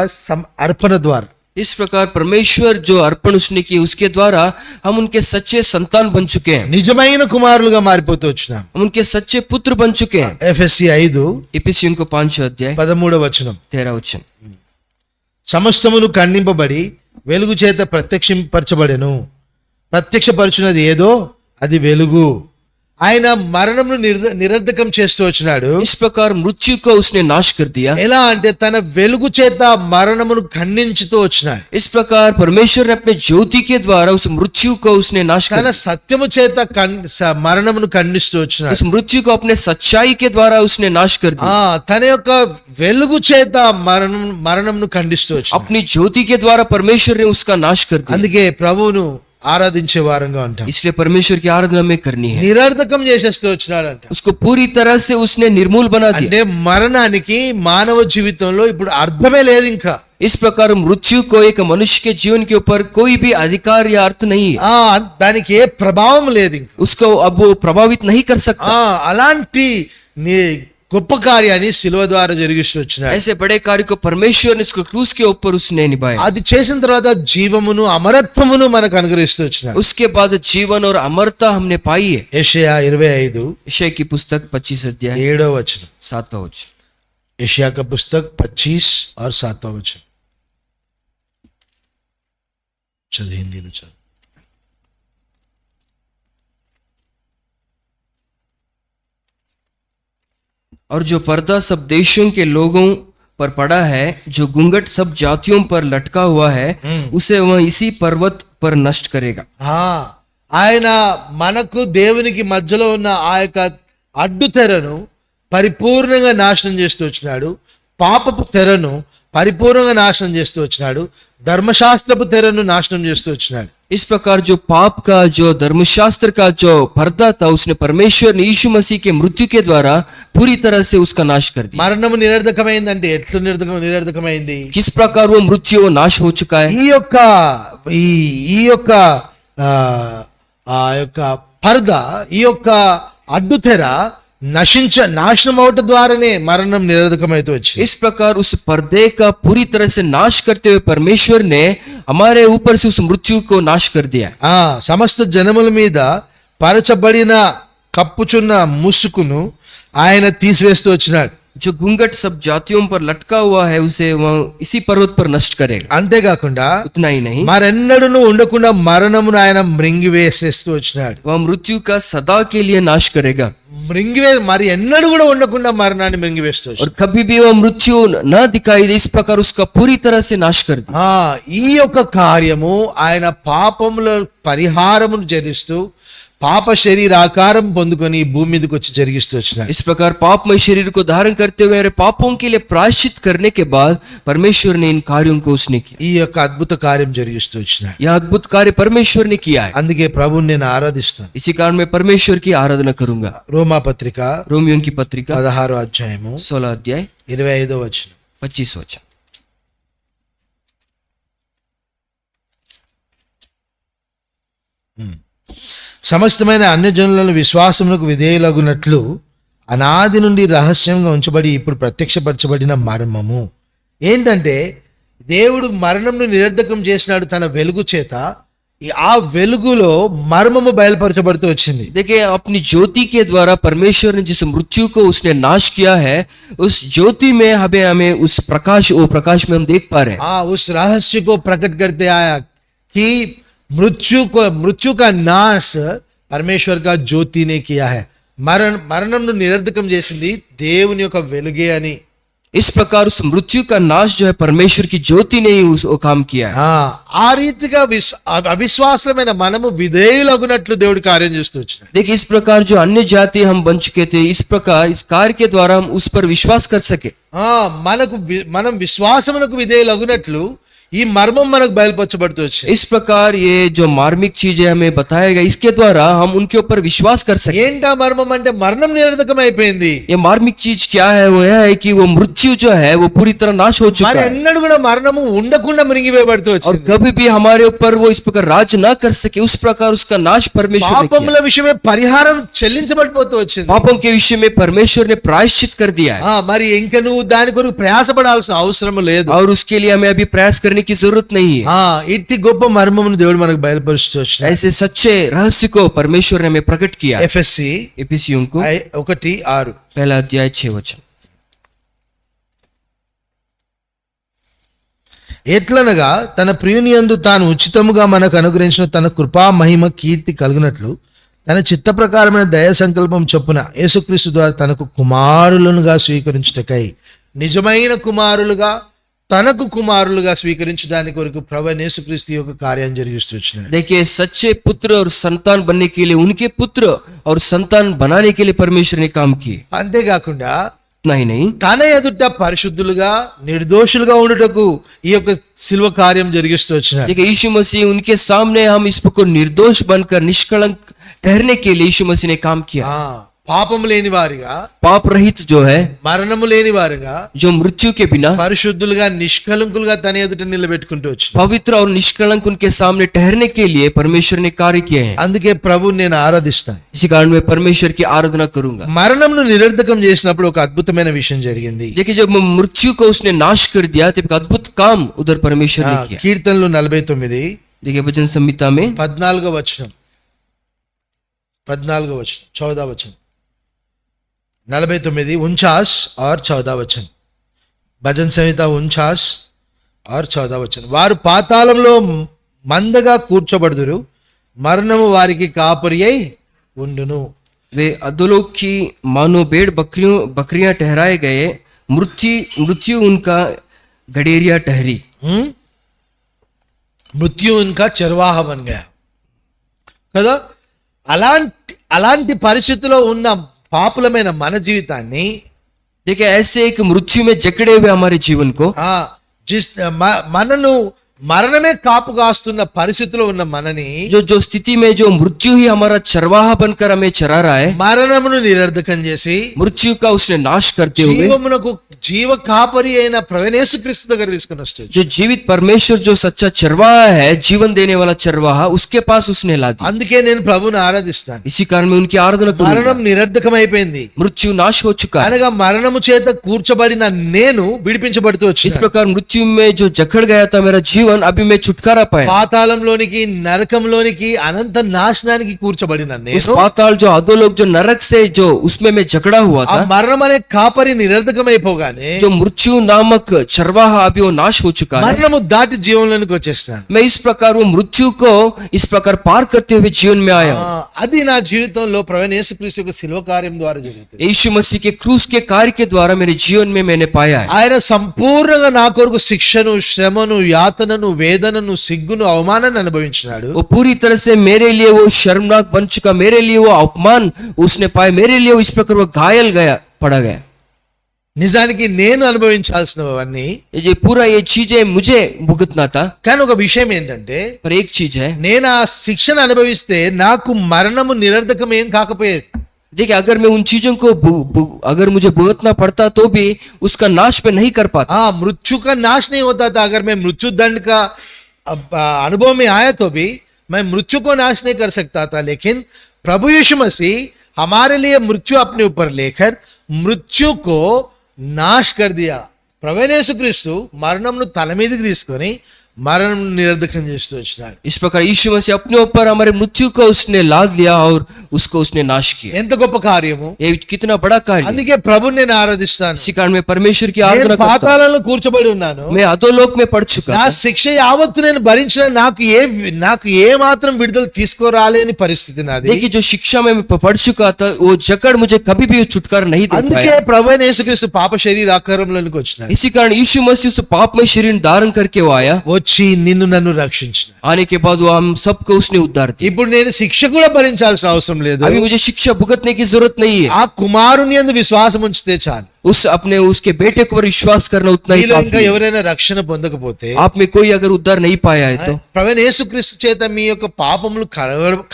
అర్పణ ద్వారా. इस प्रकार परमेश्वर जो अर्पण उसने की उसके द्वारा हम उनके सच्चे संतान बन चुके हैं. నిజమైన కుమారులుగా మారిపోతూ వచ్చినాం. हम उनके सच्चे पुत्र बन चुके हैं. ఎఫెసీ 5 इफिसियों को 5 अध्याय 13వ వచనం. 13 वचन. సమస్తమును ఖండింపబడి వెలుగు చేత ప్రత్యక్షపరచబడెను. ప్రత్యక్షపరచున్నది ఏదో అది వెలుగు. ఆయన మరణమును నిరర్ధకం చేస్తూ వచ్చినాడు. इस प्रकार मृत्यु को उसने नाश कर दिया. ఎలా అంటే తన వెలుగు చేత మరణమును ఖండించుతూ వచ్చినాడు. इस प्रकार परमेश्वर ने अपने ज्योति के द्वारा उस मृत्यु को उसने नाश कर తన సత్యము చేత మరణమును ఖండిస్తూ వచ్చినాడు. उस मृत्यु को अपने सच्चाई के द्वारा उसने नाश कर दिया. తన యొక్క వెలుగు చేత మరణమును ఖండిస్తూ వచ్చినాడు. अपनी ज्योति के द्वारा परमेश्वर ने उसका नाश कर दिया. అందుకే ప్రభువును ఆరాధించే వారంగా ఉంటాం. इसलिए परमेश्वर की आराधना में करनी है. నిరర్ధకం చేసేస్తూ వచ్చినాడంట. उसको पूरी तरह से उसने निर्मूल बना दिया. అంటే మరణానికి మానవ జీవితంలో ఇప్పుడు అర్థమే లేదు ఇంకా. इस प्रकार मृत्यु को एक मनुष्य के जीवन के ऊपर कोई भी अधिकार या अर्थ नहीं है, దానికి ఏ ప్రభావం లేదు ఇంకా. उसको अब वो प्रभावित नहीं कर सकता. అలాంటి గొప్ప కార్యాన్ని శిలువ ద్వారా జరిగిస్తూ వచ్చినాడు. ऐसे बड़े कार्य को परमेश्वर ने उसको क्रूस के ऊपर उसने निभाया. అది చేసిన తర్వాత జీవమును అమరత్వమును మనకు అనుగ్రహిస్తూ వచ్చినాడు. उसके बाद जीवन और अमरता हमने पाई है. యెషయా 25 यशायाह की पुस्तक 25 अध्याय 7వ వచనం. 7वां वचन. यशायाह का पुस्तक 25 और 7वां वचन. चल हिंदी में चल. और जो पर्दा सब देशों के लोगों पर पड़ा है, जो घूंघट सब जातियों पर लटका हुआ है, उसे वह इसी पर्वत पर नष्ट करेगा. ఆయన మనకు దేవునికి మధ్యలో ఉన్న ఆ యొక్క అడ్డు తెరను పరిపూర్ణంగా నాశనం చేస్తూ వచ్చినాడు. పాపపు తెరను పరిపూర్ణంగా నాశనం చేస్తూ వచ్చినాడు. ధర్మశాస్త్రపు తెరను నాశనం చేస్తూ వచ్చినాడు. इस प्रकार जो पाप का, जो धर्मशास्त्र का जो पर्दा था, उसने परमेश्वर ने यीशु मसीह के मृत्यु के द्वारा पूरी तरह से उसका नाश कर दिया. మరణము నిరర్ధకమైందంటే ఎట్లు నిరర్ధకమైంది? किस प्रकार वो मृत्यु वो नाश हो चुका है. ఈ యొక్క ఆ యొక్క పరద, ఈ యొక్క అడ్డు తెర నాశనం అవటం ద్వారానే మరణం నిరర్ధకమైతే వచ్చింది. इस प्रकार उस पर्दे का पूरी तरह से नाश करते हुए परमेश्वर ने हमारे ऊपर से उस मृत्यु को नाश कर दिया. సమస్త జనముల మీద పరచబడిన కప్పుచున్న ముసుకును ఆయన తీసివేస్తూ వచ్చినాడు. जो घूंघट सब जातियों पर लटका हुआ है, उसे वह इसी पर्वत पर नष्ट करेगा. అంతేకాకుండా उतना ही नहीं, మరెన్నడూ ఉండకుండా మరణమును ఆయన మృంగివేసేస్తూ వచ్చినాడు. वह मृत्यु का सदा के लिए नाश करेगा. మరి ఎన్నడూ కూడా ఉండకుండా మరణాన్ని మృంగివేస్తూ और कभी भी वह मृत्यु न दिखाई दे, इस प्रकार उसका पूरी तरह से नाश कर दिया. ఈ యొక్క కార్యము ఆయన పాపముల పరిహారమును జరిగిస్తూ పాప శరీరాకారం పొందుకొని భూమి మీదకి వచ్చి జరిగిస్తూ వచ్చినాడు. इस प्रकार पापमय शरीर को धारण करते हुए मेरे पापों के लिए प्रायश्चित करने के बाद परमेश्वर ने इन कार्यों को उसने किया. ఈ యొక్క అద్భుత కార్యం జరిగిస్తూ వచ్చినాడు. यह अद्भुत कार्य परमेश्वर ने किया है. అందుకే ప్రభువుని నేను ఆరాధిస్తాను. इसी कारण मैं परमेश्वर की आराधना करूंगा. రోమా పత్రిక रोमियों की पत्रिका 16వ అధ్యాయము 16 अध्याय 25వ వచనం. 25 वचन. సమస్తమైన అన్యజనులను విశ్వాసములకు విధేయులగునట్లు అనాది నుండి రహస్యంగా ఉంచబడి ఇప్పుడు ప్రత్యక్షపరచబడిన మర్మము ఏంటంటే, దేవుడు మరణంను నిరర్ధకం చేసినాడు తన వెలుగు చేత. ఆ వెలుగులో మర్మము బయలుపరచబడుతూ వచ్చింది. देखिए, अपनी ज्योति के द्वारा परमेश्वर ने जिस मृत्यु को उसने नाश किया है, उस ज्योति में हमें उस प्रकाश, वो प्रकाश में हम देख पा रहे हैं. उस रहस्य को प्रकट करते आया कि मृत्यु का नाश परमेश्वर का ज्योति ने किया है. మరణంను నిరర్ధకం చేసింది దేవుని యొక్క వెలుగే అని. इस प्रकार उस मृत्यु का नाश जो है परमेश्वर की ज्योति ने ही वो काम किया है. ఆ రీతిగా అవిశ్వాసమైన మనము విధేయులగునట్లు దేవుడు కార్యం చేస్తూ వచ్చినాడు. देखिए, इस प्रकार जो अन्य जाति हम बन चुके थे, इस प्रकार इस कार्य के द्वारा हम उस पर विश्वास कर सके. మనం విశ్వాసమునకు విధేయులగునట్లు ఈ మర్మం మనకు బయలుపరచబడుతూ వచ్చింది. इस प्रकार ये जो मार्मिक चीजें हमें बताया गया, इसके द्वारा हम उनके ऊपर विश्वास कर सके. ఏంటా మర్మం అంటే మరణం నిరర్ధకం అయిపోయింది. ये मार्मिक चीज क्या है? वो यह है कि वो मृत्यु जो है वो पूरी तरह नाश हो चुका మరి है. ఎన్నడూ కూడా మరణము ఉండకుండా మృంగివేయబడుతూ और వచ్చింది. कभी भी हमारे ऊपर वो इस प्रकार राज ना कर सके, उस प्रकार उसका नाश परमेश्वर ने పాపముల किया. విషయమే పరిహారం చెల్లించబడిపోతూ వచ్చింది. पापों के विषय में परमेश्वर ने प्रायश्चित कर दिया है. మరి ఇంకా నువ్వు దాని కొరకు ప్రయాసపడాల్సిన అవసరం లేదు. और उसके लिए हमें अभी प्रयास करने की जरूरत नहीं है. ఇట్టి గొప్ప మర్మమును దేవుడు మనకు బయలుపరుస్తూ వచ్చినాడు. ऐसे सच्चे रहस्य को परमेश्वर ने हमें प्रकट किया. ఎఫెసీ एफिसियों को 1:6 पहला अध्याय 6 वचन. ఎట్లనగా తన ప్రియుని యందు తాను ఉచితముగా మనకు అనుగ్రహించిన తన కృపా మహిమ కీర్తి కలుగునట్లు తన చిత్త ప్రకారమైన దయ సంకల్పం చొప్పున యేసుక్రీస్తు ద్వారా తనకు కుమారులనుగా స్వీకరించుటకై నిజమైన కుమారులుగా తనకు కుమారులుగా స్వీకరించడానికి కొరకు ప్రభువైన యేసుక్రీస్తు యొక్క కార్యం జరిగిస్తూ వచ్చినాడు. देखिए, सच्चे पुत्र और संतान बनने के लिए, उनके पुत्र और संतान बनाने के लिए परमेश्वर ने काम किए. అంతేకాకుండా इतना ही नहीं, తన ఎదుట పరిశుద్ధులుగా నిర్దోషులుగా ఉండుటకు ఈ యొక్క శిలువ కార్యం జరిగిస్తూ వచ్చినాడు. देखिए, यीशु मसीह उनके सामने हम इस को निर्दोष बनकर निष्कलंक ठहरने के लिए यीशु मसीह ने काम किया. పాపము లేని వారిగా, पाप रहित जो है, మరణము లేని వారిగా, जो मृत्यु के बिना పరిశుద్ధులుగా నిష్కలంకులుగా తన ఎదుట నిలబెట్టుకుంటూ వచ్చిన. पवित्र और निष्कलंक उनके सामने ठहरने के लिए परमेश्वर ने कार्य किए हैं। అందుకే ప్రభువుని నేను ఆరాధిస్తాను. इसी कारण मैं परमेश्वर की आराधना करूंगा। మరణంను నిరర్ధకం చేసినప్పుడు ఒక అద్భుతమైన విషయం జరిగింది. देखिए, जब मृत्यु को उसने नाश कर दिया तो एक अद्भुत काम उधर परमेश्वर ने किया। కీర్తనలు 49 देखिए वचन संहिता में 14వ వచనం, 14వ వచనం, 14వ వచనం, 49 49 और 14 వచనం. భజన సంహిత 49 और 14 వచనం. వారు పాతాళంలో మందగా కూర్చోబడుదురు, మరణము వారికి కాపరి అయి ఉండును. वे अधोलोक की मानो भेड़ बकरियां ठहराए गए, मृत्यु उनका गडेरिया ठहरी। మృత్యు ఇంకా చర్వాహ బన్ గయా కదా. అలాంటి పరిస్థితిలో ఉన్న పాపులమైన మన జీవితాన్ని, देखिए ऐसे एक मृत्यु में जकड़े हुए हमारे जीवन को, మనను మరణమే కాపు కాస్తున్న పరిస్థితిలో ఉన్న మనని, जो स्थिति में जो मृत्यु ही हमारा चरवाहा बनकर हमें चरा रहा है, మరణమును నిరర్ధకం చేసి मृत्यु का उसने नाश करते हुए జీవమునకు జీవ కాపరి అయిన ప్రభువైన యేసుక్రీస్తు దగ్గర తీసుకుని వస్తాడు. जो जीवित परमेश्वर, जो सच्चा चरवाहा है, जीवन देने वाला चरवाहा, उसके पास उसने ला दिया। అందుకే నేను ప్రభువుని ఆరాధిస్తాను. इसी कारण में उनकी आराधना करूंगा। మరణం నిరర్ధకం అయిపోయింది, मृत्यु नाश हो चुका है। అనగా మరణము చేత కూర్చబడిన నేను విడిపించబడుతూ इस వచ్చాను. प्रकार मृत्यु में जो जकड़ गया था मेरा जीवन, अभी मैं छुटकारा पाया। పాతాళంలోనికి, నరకంలోనికి, అనంత నాశనానికి కూర్చబడిన उस నేను, पाताल, जो अधोलोक, जो नरक से जो उसमें मैं जकड़ा हुआ ఆ था, మరణం అనే కాపరి నిరర్ధకం అయిపోగానే जो मृत्यु नामक चरवाहा अभी वो नाश हो चुका है। మరణము దాటి జీవంలోనికి వచ్చేస్తాను. मैं इस प्रकार वो मृत्यु को इस प्रकार पार करते हुए जीवन में आया हूं। అది నా జీవితంలో ప్రభువైన యేసుక్రీస్తు యొక్క శిలువ కార్యం ద్వారా జరుగుతుంది. यीशु मसीह के क्रूस के कार्य के द्वारा मेरे जीवन में मैंने पाया है। ఆయన సంపూర్ణంగా నా కొరకు శిక్షను, శ్రమను, యాతనను, వేదనను, సిగ్గును, అవమానాన్ని అనుభవించినాడు. वो पूरी तरह से मेरे लिए वो शर्मनाक बन चुका, मेरे लिए वो अपमान उसने पाया, मेरे लिए वो इस प्रकार वो घायल पड़ा गया। నిజానికి నేను అనుభవించాల్సినవన్నీ, ये पूरा ये चीजें मुझे भुगतना था। కానీ ఒక విషయం ఏంటంటే, पर एक चीज है, నేను ఆ శిక్షను అనుభవిస్తే నాకు మరణము నిరర్ధకం ఏం కాకపోయేది. देखिए अगर मैं उन चीजों को अगर मुझे भुगतना पड़ता तो भी उसका नाश मैं नहीं कर पाता। मृत्यु का नाश नहीं होता था. अगर मैं मृत्यु दंड का अनुभव में आया तो भी मैं मृत्यु को नाश नहीं कर सकता था. लेकिन प्रभु यीशु मसीह हमारे लिए मृत्यु अपने ऊपर लेकर मृत्यु को नाश कर दिया. ప్రభువైన యేసుక్రీస్తు మరణంను తన మీదకి తీసుకొని మరణం నిరర్ధకం చేస్తూ వచ్చినాడు. इस प्रकार यीशु मसीह अपने ऊपर हमारे मृत्यु को उसने लाद लिया और उसको उसने नाश किया। ఎంత గొప్ప కార్యము! ये कितना बड़ा कार्य है। అందుకే ప్రభుని నేను ఆరాధిస్తాను. इसी कारण मैं परमेश्वर की నేను आराधना करता हूं। పాతాళంలో కూర్చోబడి ఉన్నాను. मैं अधोलोक में पड़ चुका నా था। శిక్ష యావత్తు నేను భరించిన నాకు ఏ మాత్రం విడుదల తీసుకురాలేని పరిస్థితి నాది. देखिए जो शिक्षा में मैं पड़ चुका था, वो जकड़ मुझे कभी भी छुटकारा नहीं दे అందుకే पाया। ప్రభువైన యేసుక్రీస్తు పాప శరీర ఆకారంలోనికి వచ్చినాడు. इसी कारण यीशु मसीह उस पापमय शरीर धारण करके वो आया। వచ్చి నిన్ను నన్ను రక్షించిన. आने के बाद वो हम सबको उसने उद्धार दिया। ఇప్పుడు నేను శిక్ష కూడా భరించాల్సిన అవసరం లేదు. अभी मुझे शिक्षा भुगतने की जरूरत नहीं है। ఆ కుమారుని యందు విశ్వాసం ఉంచితే చాలు. उसके बेटे को विश्वास करना उतना ही మీలో काफी ఇంకా है। ఎవరైనా రక్షణ పొందకపోతే, आप में कोई अगर उद्धार नहीं पाया है तो, ప్రభువైన యేసుక్రీస్తు చేత మీ యొక్క పాపములు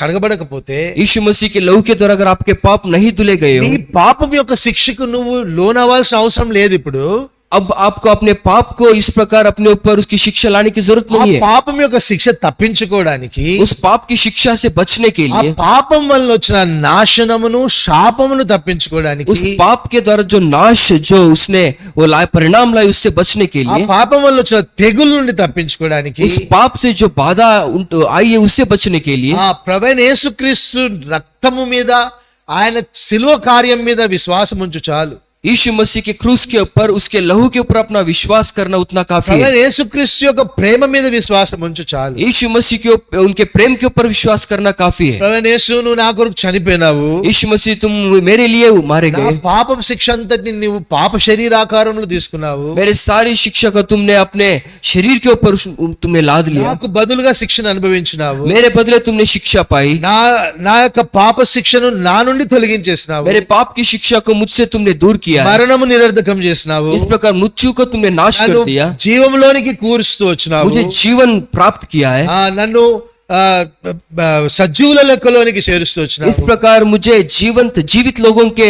కడగబడకపోతే, यीशु मसीह के लहू के द्वारा अगर आपके पाप नहीं धुले गए నీ हो, పాపం యొక్క శిక్షకు నువ్వు లోనవ్వాల్సిన అవసరం లేదు. ఇప్పుడు अब आपको अपने पाप को इस प्रकार अपने ऊपर उसकी शिक्षा लाने की जरूरत ఆ नहीं है। పాపం యొక్క శిక్ష తప్పించుకోవడానికి, उस पाप की शिक्षा से बचने के ఆ लिए, పాపం వల్ల వచ్చిన నాశనమును, శాపమును తప్పించుకోవడానికి, उस पाप के द्वारा जो नाश जो उसने वो परिणाम लाए, उससे बचने के ఆ लिए, పాపం వల్ల వచ్చిన తెగుల నుండి తప్పించుకోవడానికి, उस पाप से जो बाधा आई है उससे बचने के लिए, ఆ ప్రభువైన యేసుక్రీస్తు రక్తము మీద, ఆయన శిలువ కార్యం మీద విశ్వాసం ఉంచు చాలు. यीशु मसीह के क्रूस के ऊपर, उसके लहू के ऊपर अपना विश्वास करना उतना काफी है। ప్రభువైన యేసుక్రీస్తు యొక్క ప్రేమ మీద విశ్వాసం ఉంచు చాలు. यीशु मसीह के उनके प्रेम के ऊपर विश्वास करना काफी है। ప్రభువైన యేసు, నువ్వు నా కొరకు చనిపోయినావు. यीशु मसीह तुम मेरे लिए मारे నా गए, పాపం శిక్ష అంతటిని నువ్వు పాప శరీరాకారంలో తీసుకున్నావు. मेरे सारी शिक्षा को तुमने अपने शरीर के ऊपर तुमने लाद लिया, నాకు బదులుగా శిక్షను అనుభవించినావు. मेरे बदले तुमने शिक्षा पाई, నా యొక్క పాప శిక్షను నా నుండి తొలగించేసినావు. मेरे पाप की शिक्षा को मुझसे तुमने दूर किया है। మరణము నిరర్ధకం చేసినావు. इस प्रकार मृत्यु को तुमने नाश कर నన్ను दिया, జీవంలోనికి కూరుస్తూ వచ్చినావు. मुझे जीवन प्राप्त किया है। నన్ను సజీవుల లెక్కలోనికి చేరుస్తూ వచ్చినావు. इस प्रकार मुझे जीवित लोगों के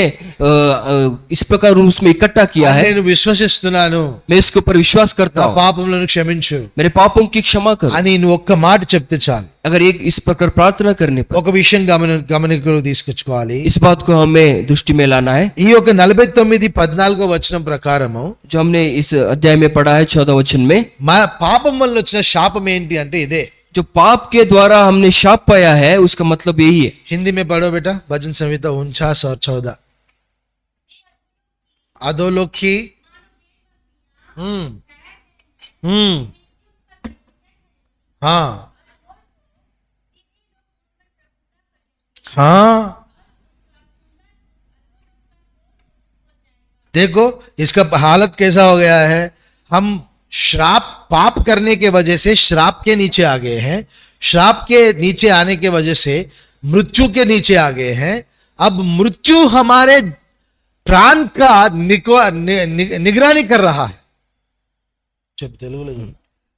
इस प्रकार उसमें इकट्ठा किया है. నేను విశ్వసిస్తున్నాను, मैं इसके ऊपर विश्वास करता నా हूँ. పాపములను క్షమించు मेरे पापों की क्षमा करो. అని నువ్వు ఒక్క మాట చెప్తే చాలు. अगर एक इस प्रकार प्रार्थना करने पर ఒక విషయం గమనికలు తీసుకొచ్చుకోవాలి. इस बात को हमें दृष्टि में लाना है. ఈ యొక్క 49:14 వచనం ప్రకారము जो हमने इस अध्याय में पढ़ा है 14 वचन में, మా పాపం వల్ల వచ్చిన శాపం ఏంటి అంటే ఇదే. जो पाप के द्वारा हमने शाप पाया है उसका मतलब यही है. हिंदी में पढ़ो बेटा, भजन संहिता 49 और 14. अधोलोकी हाँ हाँ, देखो इसका हालत कैसा हो गया है. हम श्राप पाप करने के वजह से श्राप के नीचे आ गए हैं. श्राप के नीचे आने के वजह से मृत्यु के नीचे आ गए हैं. अब मृत्यु हमारे प्राण का निगरानी कर रहा है. जब तेलुगुलो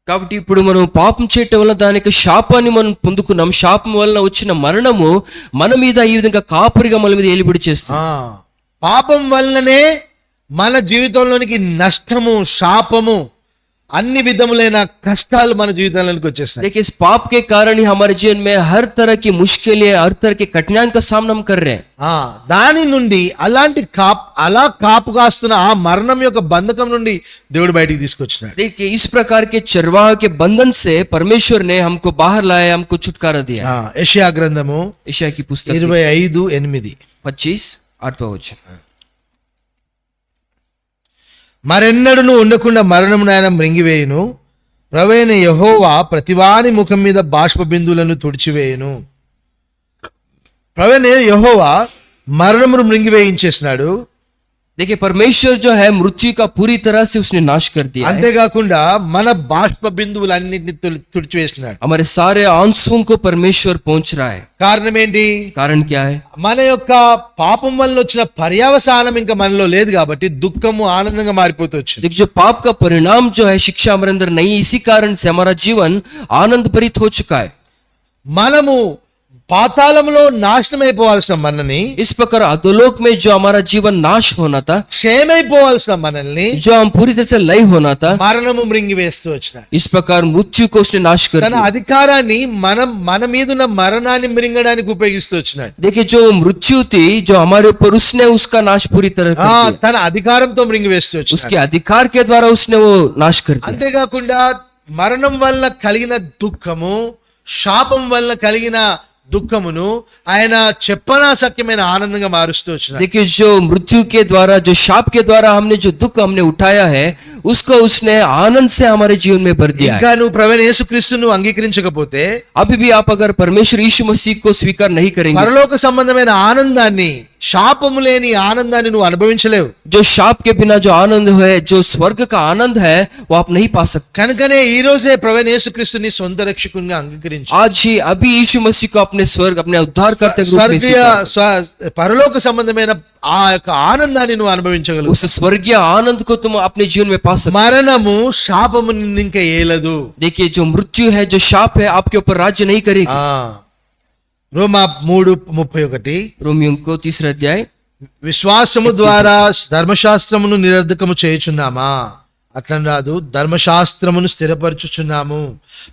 కాబట్టి ఇప్పుడు మనం పాపం చేయటం వల్ల దానికి శాపాన్ని మనం పొందుకున్నాం. శాపం వలన వచ్చిన మరణము మన మీద ఈ విధంగా కాపరిగా మన మీద ఏలిబడి చేస్తుంది. పాపం వల్లనే మన జీవితంలోనికి నష్టము, శాపము, అన్ని విధములైన కష్టాలు మన జీవితంలోనికి వచ్చేస్తాయి. देखिए इस पाप के कारण ही हमारे जीवन में हर तरह की मुश्किलें, हर तरह के कठिनाइयों का सामना हम कर रहे हैं. దాని నుండి అలా కాపు కాస్తున్న ఆ మరణం యొక్క బంధకం నుండి దేవుడు బయటికి తీసుకొచ్చినాడు. देखिए इस प्रकार के चरवाह के बंधन से परमेश्वर ने हमको बाहर लाया, हमको छुटकारा दिया. యెషయా గ్రంథము यशायाह की पुस्तक 25:8. 25 8वां वचन. మరెన్నడూ ఉండకుండా మరణమును ఆయన మృంగివేయును. ప్రభువైన యెహోవా ప్రతివాని ముఖం మీద బాష్ప బిందువులను తుడిచివేయును. ప్రభువైన యెహోవా మరణమును మృంగివేయించేసినాడు. देखिए परमेश्वर जो है मृत्यु का पूरी तरह से उसने नाश कर दिया है. అంతేకాకుండా మన బాష్ప బిందువులన్నిటిని తుడిచివేసినాడు. हमारे सारे आंसुओं को परमेश्वर पहुंच रहा है. కారణం ఏంటి? कारण क्या है? మన యొక్క పాపం వల్ల వచ్చిన పర్యవసానం ఇంకా మనలో లేదు కాబట్టి దుఃఖము ఆనందంగా మారిపోతూ వచ్చింది. देखिए जो पाप का परिणाम जो है शिक्षा हमारे अंदर नहीं, इसी कारण से हमारा जीवन आनंद भरित हो चुका है. మనము పాతాళంలో నాశనం అయిపోవాల్సిన మనల్ని, इस प्रकार अधोलोक में जो हमारा जीवन नाश होना था, క్షేమైపోవాల్సిన మనల్ని जो हम पूरी तरह से लय होना था, మరణము మృంగివేస్తూ వచ్చినాడు. इस प्रकार मृत्यु को उसने नाश कर తన दिया. అధికారాన్ని మన మీదున్న మరణాన్ని మృంగడానికి ఉపయోగిస్తూ వచ్చినాడు. देखिए जो मृत्यु थी जो हमारे ऊपर, उसने उसका नाश पूरी तरह कर दिया. తన అధికారంతో మృంగివేస్తూ వచ్చినాడు. उसके अधिकार के द्वारा उसने वो नाश कर दिया. అంతేకాకుండా మరణం వల్ల కలిగిన దుఃఖము, శాపం వల్ల కలిగిన దుఃఖమును ఆయన చెప్పనాశక్యమైన ఆనందంగా మారుస్తూ వచ్చినాడు. देखिए जो मृत्यु के द्वारा, जो शाप के द्वारा हमने जो दुख हमने उठाया है, उसको उसने आनंद से हमारे जीवन में भर दिया है. ఇంకా నువ్వు ప్రభువైన యేసుక్రీస్తును అంగీకరించకపోతే, अभी भी आप अगर परमेश्वर यीशु मसीह को स्वीकार नहीं करेंगे, పరలోక సంబంధమైన ఆనందాన్ని, శాపము లేని ఆనందాన్ని నువ్వు అనుభవించలేవు. जो शाप के बिना जो आनंद है, जो स्वर्ग का आनंद है, वो आप नहीं पा सकते. కనుకనే ఈ రోజే ప్రభువైన యేసుక్రీస్తుని సొంత రక్షకునిగా అంగీకరించు. आज ही अभी यीशु मसीह को अपने स्वर्ग, अपने उद्धारकर्ता के रूप में స్వర్గీయ स्वीकार करो. పరలోక సంబంధమైన ఆ యొక్క ఆనందాన్ని నువ్వు అనుభవించగలవు. उस स्वर्गीय आनंद को तुम अपने जीवन में पा सकते. మరణము శాపము నిన్ను ఇంకా ఏలదు. देखिए जो मृत्यु है, जो शाप है, आपके ऊपर राज्य नहीं करेगी. రోమా 3:31. रोमियो को 3रा अध्याय. విశ్వాసము ద్వారా ధర్మశాస్త్రమును నిరర్ధకము చేయుచున్నామా? అట్లా రాదు, ధర్మశాస్త్రమును స్థిరపరచుచున్నాము.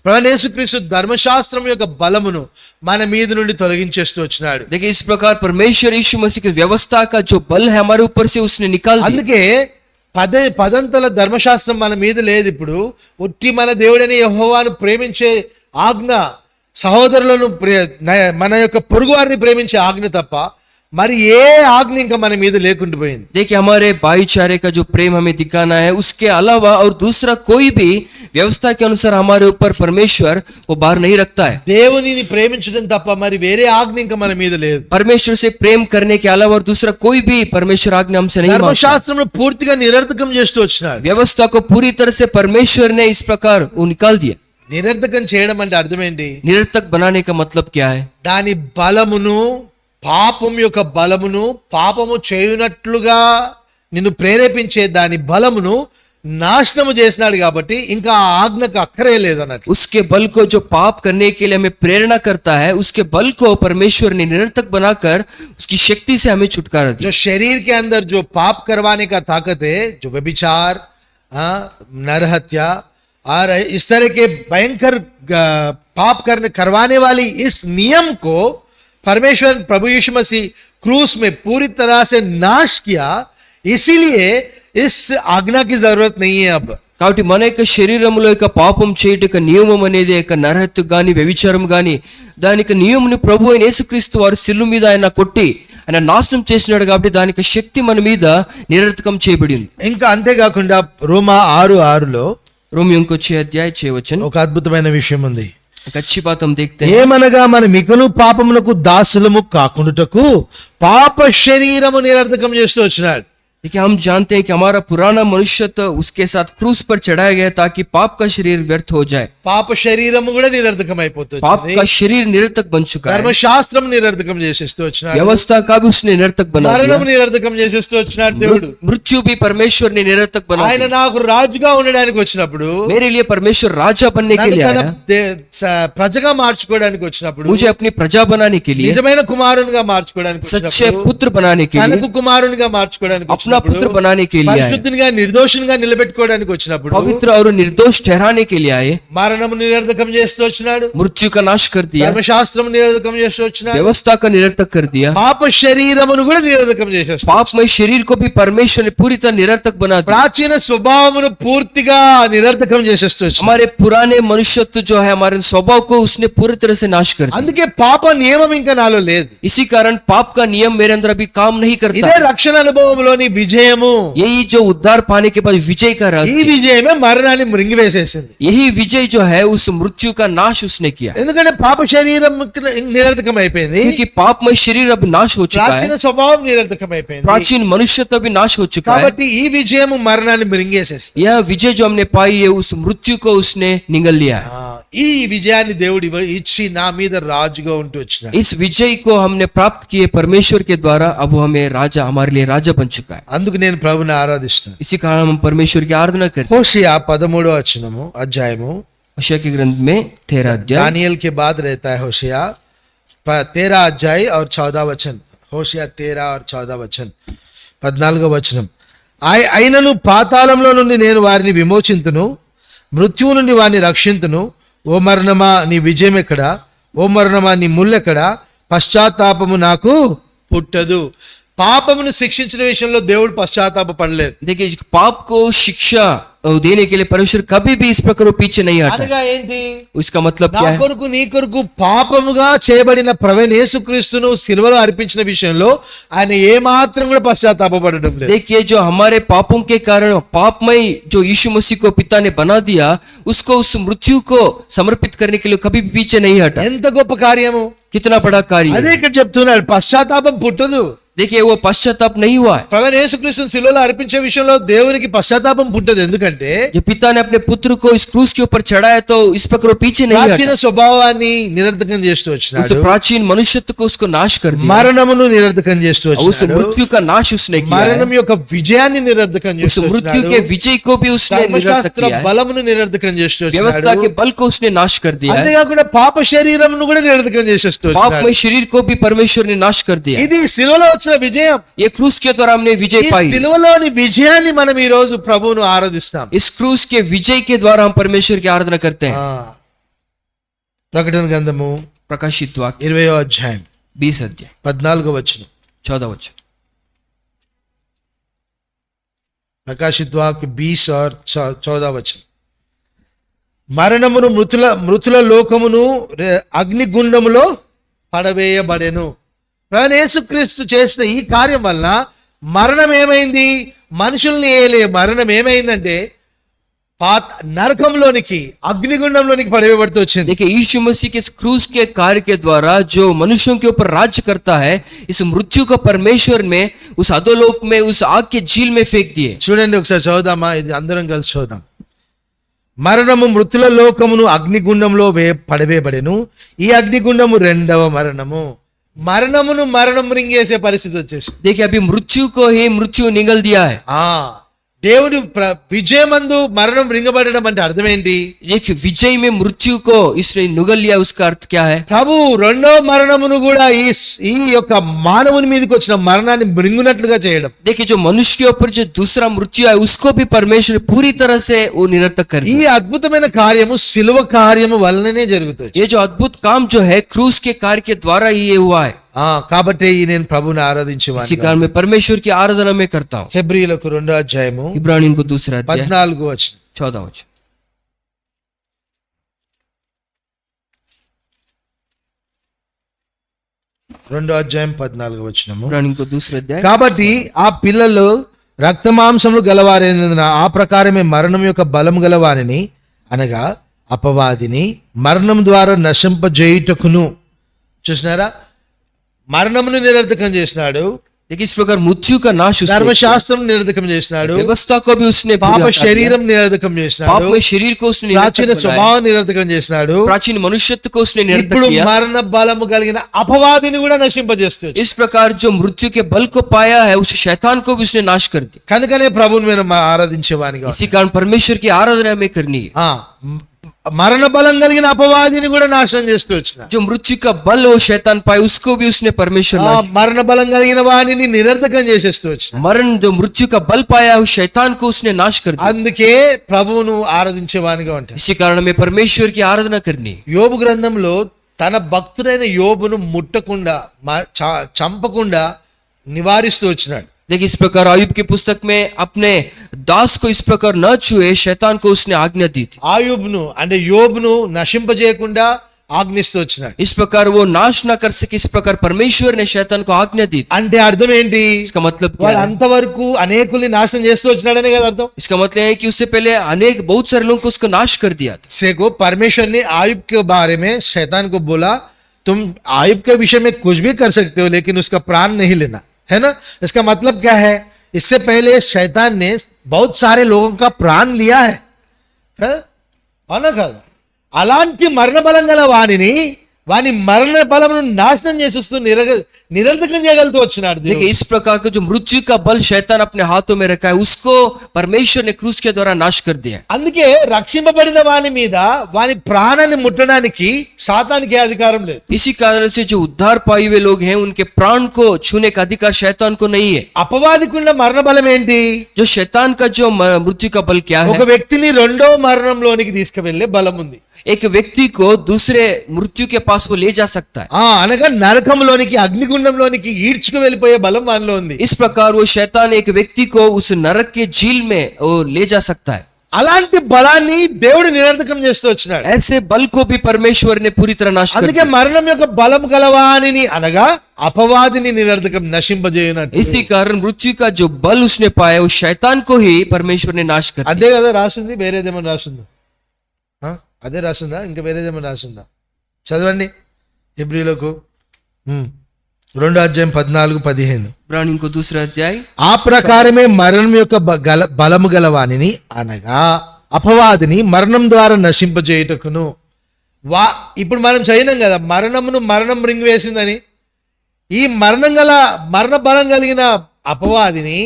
ప్రభువైన యేసుక్రీస్తు ధర్మశాస్త్రం యొక్క బలమును మన మీద నుండి తొలగించేస్తూ వచ్చినాడు. देखिए इस प्रकार परमेश्वर यीशु मसीह की व्यवस्था का जो बल है हमारे ऊपर से उसने निकाल दिया. అందుకే పదంతల ధర్మశాస్త్రం మన మీద లేదు. ఇప్పుడు ఒట్టి మన దేవుడైన యెహోవాను ప్రేమించే ఆజ్ఞ, సహోదరులను మన యొక్క పొరుగు వారిని ప్రేమించే ఆజ్ఞ తప్ప మరి ఏ ఆజ్ఞ ఇంకా మన మీద లేకుండా పోయింది. देखिए हमारे भाईचारे का जो प्रेम हमें दिखाना है, उसके अलावा और दूसरा कोई भी व्यवस्था के अनुसार हमारे ऊपर परमेश्वर वो बाहर नहीं रखता है. దేవునిని ప్రేమించడం తప్ప మరి వేరే ఆజ్ఞ ఇంకా మన మీద లేదు. परमेश्वर से प्रेम करने के अलावा और दूसरा कोई भी परमेश्वर आज्ञा हमसे नहीं मांगता. ధర్మశాస్త్రమును పూర్తిగా నిరర్ధకం చేస్తూ వచ్చినాడు. व्यवस्था को पूरी तरह से परमेश्वर ने इस प्रकार वो निकाल दिया. నిరర్ధకం చేయడం అంటే అర్థం ఏంటి? निरर्थक बनाने का मतलब क्या है? దాని బలమును, పాపం యొక్క బలమును, పాపము చేయునట్లుగా నిన్ను ప్రేరేపించే దాని బలమును నాశనము చేసినాడు కాబట్టి ఇంకా ఆ ఆజ్ఞకు అక్కరే లేదన్నట్టు. उसके बल को जो पाप करने के लिए हमें प्रेरणा करता है, उसके बल को परमेश्वर ने निरर्थक बनाकर उसकी शक्ति से हमें छुटकारा दिया। जो शरीर के अंदर जो पाप करवाने का ताकत है, जो व्यभिचार, नरहत्या और इस तरह के भयंकर पाप करवाने वाली इस नियम को परमेश्वर प्रभु यीशु मसीह क्रूस में पूरी तरह से नाश किया, इसीलिए इस आज्ञा की जरूरत नहीं है अब. కాబట్టి మన యొక్క శరీరంలో యొక్క పాపం చేయట యొక్క నియమం అనేది యొక్క నరహత్య గాని వ్యభిచారం గాని దానికి నియమని ప్రభు అయిన యేసుక్రీస్తు వారు సిలువ మీద ఆయన కొట్టి ఆయన నాశనం చేసినాడు కాబట్టి దానికి శక్తి మన మీద నిరర్థకం చేయబడింది. ఇంకా అంతేకాకుండా రోమా 6:6లో रोमियो को 6 अध्याय 6 वचन ఒక అద్భుతమైన విషయం ఉంది. एक अच्छी बात हम देखते हैं। ఏమనగా మన మికను పాపమునకు దాసులము కాకుండుటకు పాప శరీరము నిరర్థకం చేస్తూ వచ్చినాడు. देखिए हम जानते हैं कि हमारा पुराना मनुष्यत्व उसके साथ क्रूस पर चढ़ाया गया ताकि पाप का शरीर व्यर्थ हो जाए। పాప శరీరము కూడా నిరర్థకం అయిపోతుంది. पाप का शरीर निरर्थक बन चुका है। ధర్మశాస్త్రం నిరర్థకం చేసేస్తూ వచ్చినాడు. व्यवस्था का भी उसने निरर्थक बना दिया। మరణం నిరర్థకం చేసేస్తూ వచ్చినాడు దేవుడు. मृत्यु भी परमेश्वर ने निरर्थक बना ఆయన दिया। నాకు రాజుగా ఉండడానికి వచ్చినప్పుడు, मेरे लिए परमेश्वर राजा बनने के लिए తన आया, ప్రజగా మార్చుకోవడానికి వచ్చినప్పుడు, मुझे अपनी प्रजा बनाने के लिए, నిజమైన కుమారునిగా మార్చుకోవడానికి सच्चे వచ్చినప్పుడు, पुत्र बनाने के लिए, తనకు కుమారునిగా మార్చుకోవడానికి अपना पुत्र వచ్చినప్పుడు, बनाने के लिए आए, పరిశుద్ధునిగా నిర్దోషునిగా నిలబెట్టుకోవడానికి వచ్చినప్పుడు, पवित्र और निर्दोष ठहराने के लिए आए, మరణము నిరర్థకం చేస్తూ వచ్చినాడు, मृत्यु का नाश कर दिया, ధర్మశాస్త్రం నిరర్థకం చేస్తూ వచ్చినాడు, व्यवस्था का निरर्थक कर दिया, పాప శరీరమును కూడా నిరర్థకం చేసేస్తాడు. पापमय शरीर को भी परमेश्वर ने पूरी तरह निरर्थक बना दिया। ప్రాచీన స్వభావమును పూర్తిగా నిరర్థకం చేసేస్తూ వచ్చినాడు. हमारे पुराने मनुष्यत्व जो है, हमारे स्वभाव को उसने पूरी तरह से नाश कर दिया। అందుకే పాప నియమం ఇంకా నాలో లేదు. इसी कारण पाप का नियम मेरे अंदर अभी काम नहीं करता। ఇదే రక్షణ అనుభవంలోని విజయము. यही जो उद्धार पाने के बाद विजय का ఈ रहस्य, విజయమే మరణాన్ని మృంగివేసేసింది. यही विजय जो है उस मृत्यु का नाश उसने किया। ఎందుకంటే పాప శరీరం నిరర్థకం అయిపోయింది, क्योंकि पापमय शरीर अब नाश हो चुका ప్రాచీన है, స్వభావం నిరర్థకం అయిపోయింది. प्राचीन मनुष्यत्व भी नाश हो चुका है। కాబట్టి ఈ విజయము మరణాన్ని మృంగేసేస్తుంది. यह विजय जो हमने पाई है उस मृत्यु को उसने निगल लिया है। ఈ విజయాన్ని దేవుడు ఇచ్చి నా మీద రాజుగా ఉంటూ వచ్చినాడు. इस विजय को हमने प्राप्त किए परमेश्वर के द्वारा, अब वो हमें राजा, हमारे लिए राजा बन चुका है। అందుకు నేను ప్రభుని ఆరాధిస్తాను. इसी कारण हम परमेश्वर की आराधना करते हैं। హోషేయ 13వ అధ్యాయము, होशिया के ग्रंथ में 13 अध्याय, दानियल के बाद रहता है होशिया 13 अध्याय और 14 वचन. होशिया 13 और 14 वचन. 14వ వచనం, అయినను పాతాళంలో నుండి నేను వారిని విమోచింతును, మృత్యువు నుండి వారిని రక్షింతును. ఓ మరణమా నీ విజయం ఎక్కడా? ఓ మరణమా నీ ముల్లెక్కడా? పశ్చాత్తాపము నాకు పుట్టదు. పాపమును శిక్షించిన విషయంలో దేవుడు పశ్చాత్తాప పడలేదు. देखिए पाप को शिक्षा देने के लिए परमेश्वर कभी भी इस प्रकार वो पीछे नहीं हटा। అనగా ఏంటి? इसका मतलब నా क्या है? కొరకు నీ కొరకు పాపముగా చేయబడిన ప్రభువైన యేసుక్రీస్తును సిలువలో అర్పించిన విషయంలో ఆయన ఏ మాత్రం కూడా పశ్చాత్తాపపడడం లేదు. देखिए जो हमारे पापों के कारण पापमय जो यीशु मसीह को पिता ने बना दिया, उसको उस मृत्यु को समर्पित करने के लिए कभी भी पीछे नहीं हटा। ఎంత గొప్ప కార్యము! कितना बड़ा कार्य అదే है। ఇక్కడ చెప్తున్నాడు, పశ్చాత్తాపం పుట్టదు. देखिए वो पश्चाताप नहीं हुआ है। ప్రభువైన యేసుక్రీస్తును సిలువలో అర్పించే విషయంలో దేవునికి పశ్చాత్తాపం పుట్టదు. ఎందుకంటే जो पिता ने अपने पुत्र को इस क्रूस के ऊपर चढ़ाया तो इस प्रकार वो पीछे नहीं ప్రాచీన हटा। స్వభావాన్ని నిరర్థకం చేస్తూ उस వచ్చినాడు, प्राचीन मनुष्यत्व को उसको नाश कर दिया, మరణమును నిరర్థకం చేస్తూ और उस వచ్చినాడు, मृत्यु का नाश उसने किया है। మరణం యొక్క విజయాన్ని నిరర్థకం उस చేస్తూ मृत्यु వచ్చినాడు, के विजय को भी उसने निरर्थक ధర్మశాస్త్ర किया है, బలమును నిరర్థకం చేస్తూ व्यवस्था వచ్చినాడు. के बल को उसने नाश कर दिया है, అంతేకాకుండా పాప శరీరమును కూడా నిరర్థకం చేసేస్తూ వచ్చినాడు. पापमय शरीर को भी परमेश्वर ने नाश कर दिया है। ఇది సిలువలో వచ్చిన విజయం. ये क्रूस के द्वारा हमने विजय ఈ पाई। సిలువలోని విజయాన్ని మనం ఈ రోజు ప్రభువును ఆరాధిస్తాం. इस क्रूस के विजय के द्वारा हम परमेश्वर की आराधना करते हैं। ప్రకటన గ్రంథము प्रकाशित वाक्य 20వ అధ్యాయం 20 अध्याय 14వ వచనం. 14 वचन, ప్రకాశిత్ వాక్య 20 और 14 వచనం. మరణమును మృతుల లోకమును అగ్నిగుండములో పడవేయబడెను. ప్రభువైన యేసుక్రీస్తు చేసిన ఈ కార్యం వలన మరణం ఏమైంది? మనుషుల్ని ఏలే మరణం ఏమైందంటే నరకంలోనికి, అగ్నిగుండంలోనికి పడవేయబడుతూ వచ్చింది. देखिए यीशु मसीह के इस क्रूस के कार्य के द्वारा जो मनुष्यों के ऊपर राज्य करता है, इस मृत्यु को परमेश्वर में उस अधोलोक में उस आग के झील में फेंक दिए। చూడండి ఒకసారి చదువుదామా, ఇది అందరం కలిసి చదువుదాం. మరణము మృతుల లోకమును అగ్నిగుండంలో పడవేయబడెను. ఈ అగ్నిగుండము రెండవ మరణము. మరణం మృంగేసే పరిస్థితి వచ్చేసి, देखिए अभी मृत्यु को ही मृत्यु निगल दिया है। దేవుని విజయమందు మరణం రింగబడడం అంటే అర్థం ఏంటి? एक विजय में मृत्यु को इसने नुगल लिया, उसका अर्थ क्या है? ప్రభు రెండో మరణమును కూడా ఈ యొక్క మానవుని మీదకి వచ్చిన మరణాన్ని మృంగునట్లుగా చేయడం. देखिए, जो मनुष्य के ऊपर जो दूसरा मृत्यु है उसको भी परमेश्वर पूरी तरह से वो निरर्थक कर ఈ दिया। అద్భుతమైన కార్యము శిలువ కార్యము వలననే జరుగుతుంది. ये जो अद्भुत काम जो है क्रूस के कार्य के द्वारा ही ये हुआ है। కాబట్టి నేను ప్రభువుని ఆరాధించేవాడిని. इसी कारण मैं परमेश्वर की आराधना में करता हूँ। హెబ్రీయులకు 2వ అధ్యాయము इब्रानियों को दूसरा अध्याय 14వ వచనం. 14 वचन। 2వ అధ్యాయం 14వ వచనము. इब्रानियों को दूसरा अध्याय। కాబట్టి ఆ పిల్లలు రక్తమాంసములు గలవారైనందున ఆ ప్రకారమే మరణం యొక్క బలం గలవానిని అనగా అపవాదిని మరణం ద్వారా నశింపజేయుటకును. చూసినారా, మరణమును నిరర్థకం చేసినాడు, देखिए, इस प्रकार मृत्यु का नाश उसने किया। ధర్మశాస్త్రం నిరర్థకం చేసినాడు, व्यवस्था को भी उसने पूरा పాప कर दिया। శరీరం నిరర్థకం पाप చేసినాడు, में शरीर को उसने ప్రాచీన निरर्थक बनाया। స్వభావం నిరర్థకం చేసినాడు. प्राचीन मनुष्यत्व को उसने निरर्थक ఇప్పుడు किया। మరణ బలము కలిగిన అపవాదిని కూడా నశింపజేస్తాడు. इस प्रकार जो मृत्यु के बल को पाया है उस शैतान को भी उसने नाश कर दिया। కనుకనే ప్రభువుని మేము ఆరాధించేవానిగా इसी कारण परमेश्वर की आराधना में करनी है। మరణ బలం కలిగిన అపవాదిని కూడా నాశనం చేస్తూ వచ్చిన. जो मृत्यु का बल वो शैतान पाए उसको भी उसने परमेश्वर नाश। మరణ బలం కలిగిన వాణిని నిరర్థకం చేసేస్తూ వచ్చిన. मरण जो मृत्यु का बल पाया उस शैतान को उसने नाश कर दिया। అందుకే ప్రభువును ఆరాధించేవానిగా ఉంటాడు. इसी कारण में परमेश्वर की आराधना करनी है। యోబు గ్రంథంలో తన భక్తుడైన యోబును ముట్టకుండా చంపకుండా నివారిస్తూ వచ్చినాడు. देखिए, इस प्रकार आयुब की पुस्तक में अपने दास को इस प्रकार न छुए शैतान को उसने आज्ञा दी थी। ఆయుబ్ను అంటే యోబును నశింపజేయకుండా ఆజ్ఞిస్తూ వచ్చినాడు. इस प्रकार वो नाश न कर सके, इस प्रकार परमेश्वर ने शैतान को आज्ञा दी थी। అంటే అర్థం ఏంటి? इसका मतलब क्या వాడు है? అంతవరకు అనేకుల్ని నాశనం చేస్తూ వచ్చినాడనే కదా అర్థం. इसका मतलब है कि उससे पहले बहुत सारे लोगों को उसको नाश कर दिया था। देखो, परमेश्वर ने आयुब के बारे में शैतान को बोला, तुम आयुब के विषय में कुछ भी कर सकते हो लेकिन उसका प्राण नहीं लेना, है ना? इसका मतलब क्या है? इससे पहले शैतान ने बहुत सारे लोगों का प्राण लिया है, అవునా కాదు? అలాంటి మరణ బలం గల వాని మరణ బలమును నాశనం చేసేస్తూ నిరర్థకం చేయగలుగుతూ వచ్చినాడు. देखिए, इस प्रकार का जो मृत्यु का बल शैतान अपने हाथों में रखा है उसको परमेश्वर ने क्रूस के द्वारा नाश कर दिया। అందుకే రక్షింపబడిన వాని మీద వాని ప్రాణాన్ని ముట్టడానికి సాతానికి అధికారం లేదు. इसी कारण से जो उद्धार पाए हुए लोग हैं उनके प्राण को छूने का अधिकार शैतान को नहीं है। అపవాదికున్న మరణ బలం ఏంటి? जो शैतान का जो मृत्यु का बल क्या ఒక है? వ్యక్తిని రెండో మరణంలోనికి తీసుకువెళ్ళే బలం ఉంది. एक व्यक्ति को दूसरे मृत्यु के पास वो ले जा सकता है। అనగా నరకంలోనికి అగ్నిగుండంలోనికి ఈడ్చుకు వెళ్ళిపోయే బలం వానిలో ఉంది. इस प्रकार वो शैतान एक व्यक्ति को उस नरक के झील में वो ले जा सकता है। అలాంటి బలాన్ని దేవుడు నిరర్థకం చేస్తూ వచ్చినాడు. ऐसे बल को भी परमेश्वर ने पूरी तरह नाश कर అందుకే दिया। మరణం యొక్క బలం గలవానిని అనగా అపవాదిని నిరర్థకం నశింపజేయనట్టు. इसी कारण मृत्यु का जो बल उसने पाया उस शैतान को ही परमेश्वर ने नाश कर दिया। అదే కదా రాసింది, వేరేదేమన్నా రాసిందా? అదే రాసిందా? ఇంకా వేరేదేమన్నా రాసిందా? చదవండి హెబ్రీయులకు 2వ అధ్యాయం 14-15. इब्रानियों को दूसरा अध्याय। ఆ ప్రకారమే మరణం యొక్క బలము గలవానిని అనగా అపవాదిని మరణం ద్వారా నశింపజేయుటకును. ఇప్పుడు మనం చదివినాం కదా, మరణం రింగ్ వేసిందని. ఈ మరణ బలం కలిగిన అపవాదిని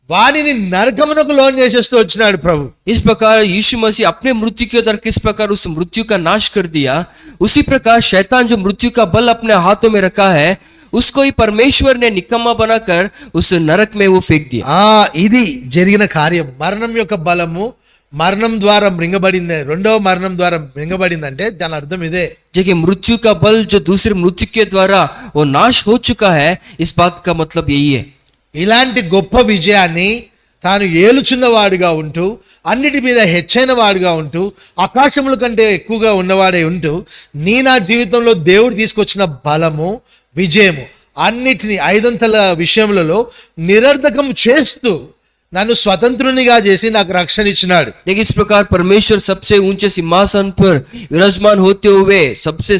వానిని నరకమునకు లోన్ చేసేస్తూ వచ్చినాడు ప్రభు. इस प्रकार यीशु मसीह अपने मृत्यु के द्वारा किस प्रकार उस मृत्यु का नाश कर दिया, उसी प्रकार शैतान जो मृत्यु का बल अपने हाथों में रखा है उसको ही परमेश्वर ने निकम्मा बनाकर उस नरक में वो फेंक दिया। ఇది జరిగిన కార్యం. మరణం యొక్క బలము మరణం ద్వారా మృంగబడింది, రెండవ మరణం ద్వారా మృంగబడిందంటే దాని అర్థం ఇదే. देखिए, मृत्यु का बल जो दूसरे मृत्यु के द्वारा वो नाश हो चुका है, इस बात का मतलब यही है। ఇలాంటి గొప్ప విజయాన్ని తాను ఏలుచున్నవాడుగా ఉంటూ, అన్నిటి మీద హెచ్చైన వాడుగా ఉంటూ, ఆకాశముల కంటే ఎక్కువగా ఉన్నవాడే ఉంటూ, నా జీవితంలో దేవుడు తీసుకొచ్చిన బలము విజయము అన్నిటిని 5 విషయములలో నిరర్థకం చేస్తూ నన్ను స్వతంత్రునిగా చేసి నాకు రక్షణ ఇచ్చినాడు. देखिए, इस प्रकार परमेश्वर सबसे ऊंचे सिंहासन पर विराजमान होते हुए,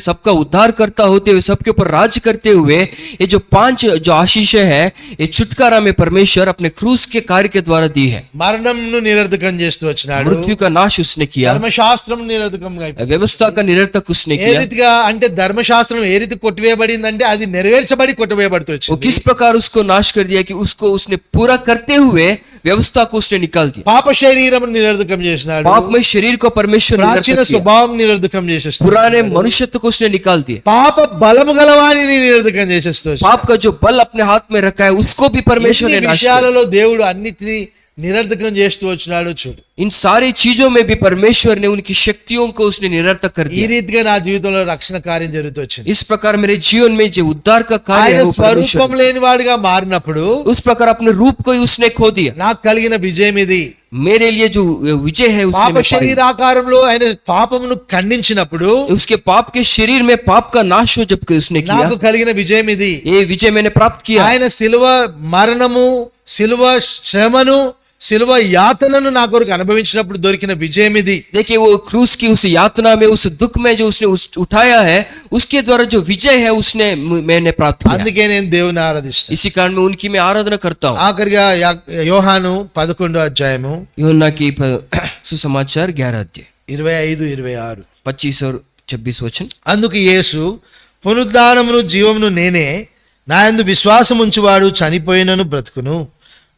सबका उद्धार करता होते हुए, सबके ऊपर राज करते हुए, ये जो 5 जो आशीषें हैं, ये छुटकारा में परमेश्वर अपने क्रूस के कार्य के द्वारा दी है। మరణంను నిరర్థకం చేస్తూ వచ్చినాడు. मृत्यु का नाश उसने किया, ధర్మశాస్త్రం నిరర్థకంగా అయిపోయింది. व्यवस्था का निरर्थक उसने ఏ किया। రీతిగా అంటే ధర్మశాస్త్రం ఏ రీతి కొట్టివేయబడిందంటే అది నెరవేర్చబడి కొట్టివేయబడుతూ वो వచ్చింది. किस प्रकार उसको नाश कर दिया कि उसको उसने पूरा करते हुए व्यवस्था को उसने निकाल दिया। పాప శరీరం నిరర్ధకం చేసినాడు, पापमय शरीर को परमेश्वर ने ప్రాచీన निरर्थक किया। స్వభావం నిరర్ధకం చేసేస్తాడు, पुराने मनुष्यत्व को उसने निकाल दिया। పాప బలము గలవాణిని నిరర్ధకం చేసేస్తూ వచ్చాడు. पाप का जो बल अपने हाथ में रखा है उसको भी परमेश्वर ने ఎన్ని नाश किया। విషయాలలో దేవుడు అన్నిటినీ నిరర్ధకం చేస్తూ వచ్చినాడు చూడు. इन सारी चीजों में भी परमेश्वर ने उनकी शक्तियों को उसने निरर्थक कर ఈ दिया। రీతిగా నా జీవితంలో రక్షణ కార్యం జరుగుతూ వచ్చింది. इस प्रकार मेरे जीवन में जो उद्धार का कार्य ఆయన है वो परमेश्वर స్వరూపం లేని వాడిగా మారినప్పుడు उस प्रकार अपने रूप को ही उसने खो दिया। నాకు కలిగిన విజయం ఇది. मेरे लिए जो विजय है उसने పాప मैं पाई। శరీరాకారంలో ఆయన పాపమును ఖండించినప్పుడు उसके पाप के शरीर में पाप का नाश हो जब उसने किया, నాకు కలిగిన విజయం ఇది. ये विजय मैंने प्राप्त किया। ఆయన శిలువ మరణము, శిలువ శ్రమను, శిలువ యాతనను నా కొరకు అనుభవించినప్పుడు దొరికిన విజయం ఇది. देखिए वो क्रूस की उस यातना में, उस दुख में जो उसने उठाया है, उसके द्वारा जो विजय है उसने मैंने प्राप्त किया। అందుకే నేను దేవుని ఆరాధిస్తాను. इसी कारण मैं उनकी मैं आराधना करता हूँ। ఆఖరిగా యోహాను 11వ అధ్యాయము यूहन्ना की सुसमाचार 11 अध्याय 25-26. 25 और 26 वचन। అందుకు యేసు, పునరుద్ధానమును జీవమును నేనే, నా యందు విశ్వాసం ఉంచువాడు చనిపోయినను బ్రతుకును,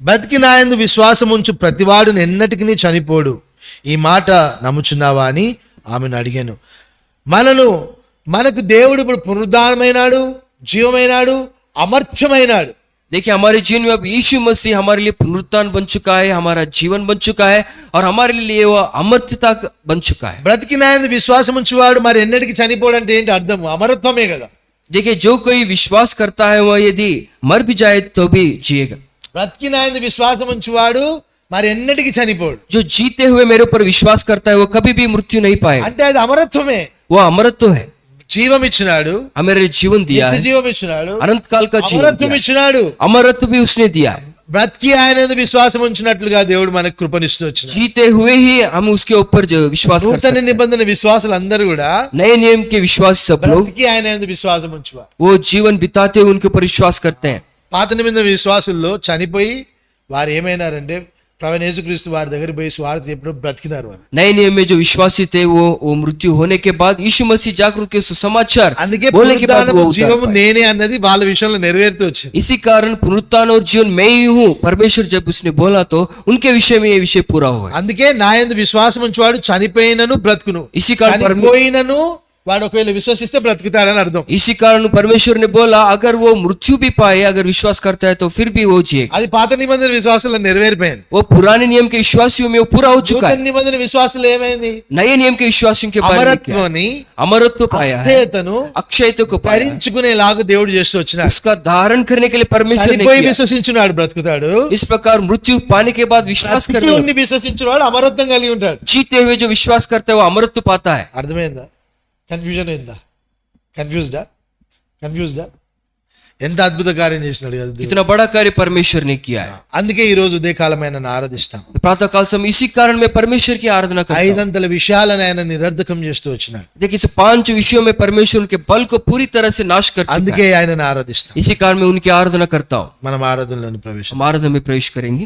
బ్రతికి నా యందు విశ్వాసం ఉంచు ప్రతివాడు ఎన్నటికి చనిపోడు. ఈ మాట నమ్ముచున్నావా అని ఆమెను అడిగాను. మనకు దేవుడు ఇప్పుడు పునరుద్ధానమైనాడు, జీవమైనాడు, అమర్త్యమైనాడు. देखिए हमारे जीवन में अब यीशु मसीह हमारे लिए पुनरुत्थान बन चुका है, हमारा जीवन बन चुका है और हमारे लिए वो अमर्त्यता बन चुका है। బ్రతికి నా యందు విశ్వాసం ఉంచువాడు మరి ఎన్నటికి చనిపోడు అంటే ఏంటి అర్థం? అమరత్వమే కదా. देखिए जो कोई विश्वास करता है वह यदि मर भी जाए तो भी जिएगा। బ్రతికి నా యందు విశ్వాసం ఉంచువాడు మరి ఎన్నటికి చనిపోడు. जो जीते हुए मेरे ऊपर विश्वास करता है वो कभी भी मृत्यु नहीं पाएगा। అంటే అది అమరత్వమే. वो अमरत्व है। జీవం ఇచ్చినాడు, हमें जीवन दिया నిత్య है, జీవం ఇచ్చినాడు, अनंत काल का जीवन అమరత్వం दिया है। ఇచ్చినాడు. अमरत्व भी उसने दिया है। బ్రతికి ఆయన యందు విశ్వాసం ఉంచినట్లుగా దేవుడు మనకు కృపనిస్తూ వచ్చినాడు. जीते हुए ही हम उसके ऊपर जो विश्वास कर నూతన सकते हैं। నిబంధన విశ్వాసులందరూ కూడా नए नियम के विश्वासी सब लोग బ్రతికి ఆయన యందు విశ్వాసం ఉంచువారు. वो जीवन बिताते हुए उनके ऊपर विश्वास करते हैं। పాత నిబంధన విశ్వాసుల్లో చనిపోయి వారు ఏమైనారంటే ప్రవీణ యేసుక్రీస్తు వారి దగ్గర పోయి స్వార్థ ఎప్పుడు బ్రతికినారు వారు. नए नियम में जो विश्वासी थे वो मृत्यु होने के बाद यीशु मसीह जाकर के सुसमाचार అందుకే बोलने के बाद పునరుద్ధానము वो उद्धार జీవము पाए। నేనే అన్నది వాళ్ళ విషయంలో నెరవేరుతూ వచ్చింది. इसी कारण पुनरुत्थान और जीवन मैं ही हूँ परमेश्वर जब उसने बोला तो उनके विषय में ये विषय पूरा हुआ है। అందుకే నా యందు విశ్వాసం ఉంచువాడు చనిపోయినను బ్రతుకును. इसी कारण చనిపోయినను వాడు ఒకవేళ విశ్వసిస్తే బ్రతుకుతాడని అర్థం. इसी कारण परमेश्वर ने बोला अगर वो मृत्यु भी पाए, अगर विश्वास करता है तो फिर भी वो जिएगा। అది పాత నిబంధన విశ్వాసుల్లో నెరవేరిపోయింది. वो पुराने नियम के विश्वासियों में वो पूरा हो चुका నూతన है। నిబంధన విశ్వాసులు ఏమైంది? नए नियम के विश्वासियों के बारे में क्या है? అమరత్వాన్ని, अमरत्व पाया है, అక్షయతను अक्षयत्व को पाया है। ధరించుకునేలాగా దేవుడు చేస్తూ వచ్చినాడు. उसका धारण करने के लिए परमेश्वर ने చనిపోయి किया। విశ్వసించున్నాడు బ్రతుకుతాడు, इस प्रकार मृत्यु पाने के बाद विश्वास బ్రతికి करने ఉండి విశ్వసించున్నాడు అమరత్వం కలిగి ఉంటాడు. जीते हुए जो विश्वास करता है वो अमरत्व पाता है। అర్థమైందా? కన్ఫ్యూజన్ అయిందా? కన్ఫ్యూజ్డా? ఎంత అద్భుత కార్యం చేసినాడు కదా దేవుడు. इतना बड़ा कार्य परमेश्वर ने किया है। అందుకే ఈ రోజు ఉదయకాలమైన ఆరాధిస్తాం. प्रातः काल समय इसी कारण मैं परमेश्वर की आराधना करता हूं। 500 విషయాలను ఆయన నిరర్ధకం చేస్తూ వచ్చినాడు. देखिए इस 5 विषयों में परमेश्वर उनके बल को पूरी तरह से नाश कर चुका అందుకే है। ఆయనను ఆరాధిస్తాం. इसी कारण मैं उनकी आराधना करता हूँ। మనం ఆరాధనలోని ప్రవేశం हम आराधना में प्रवेश करेंगे।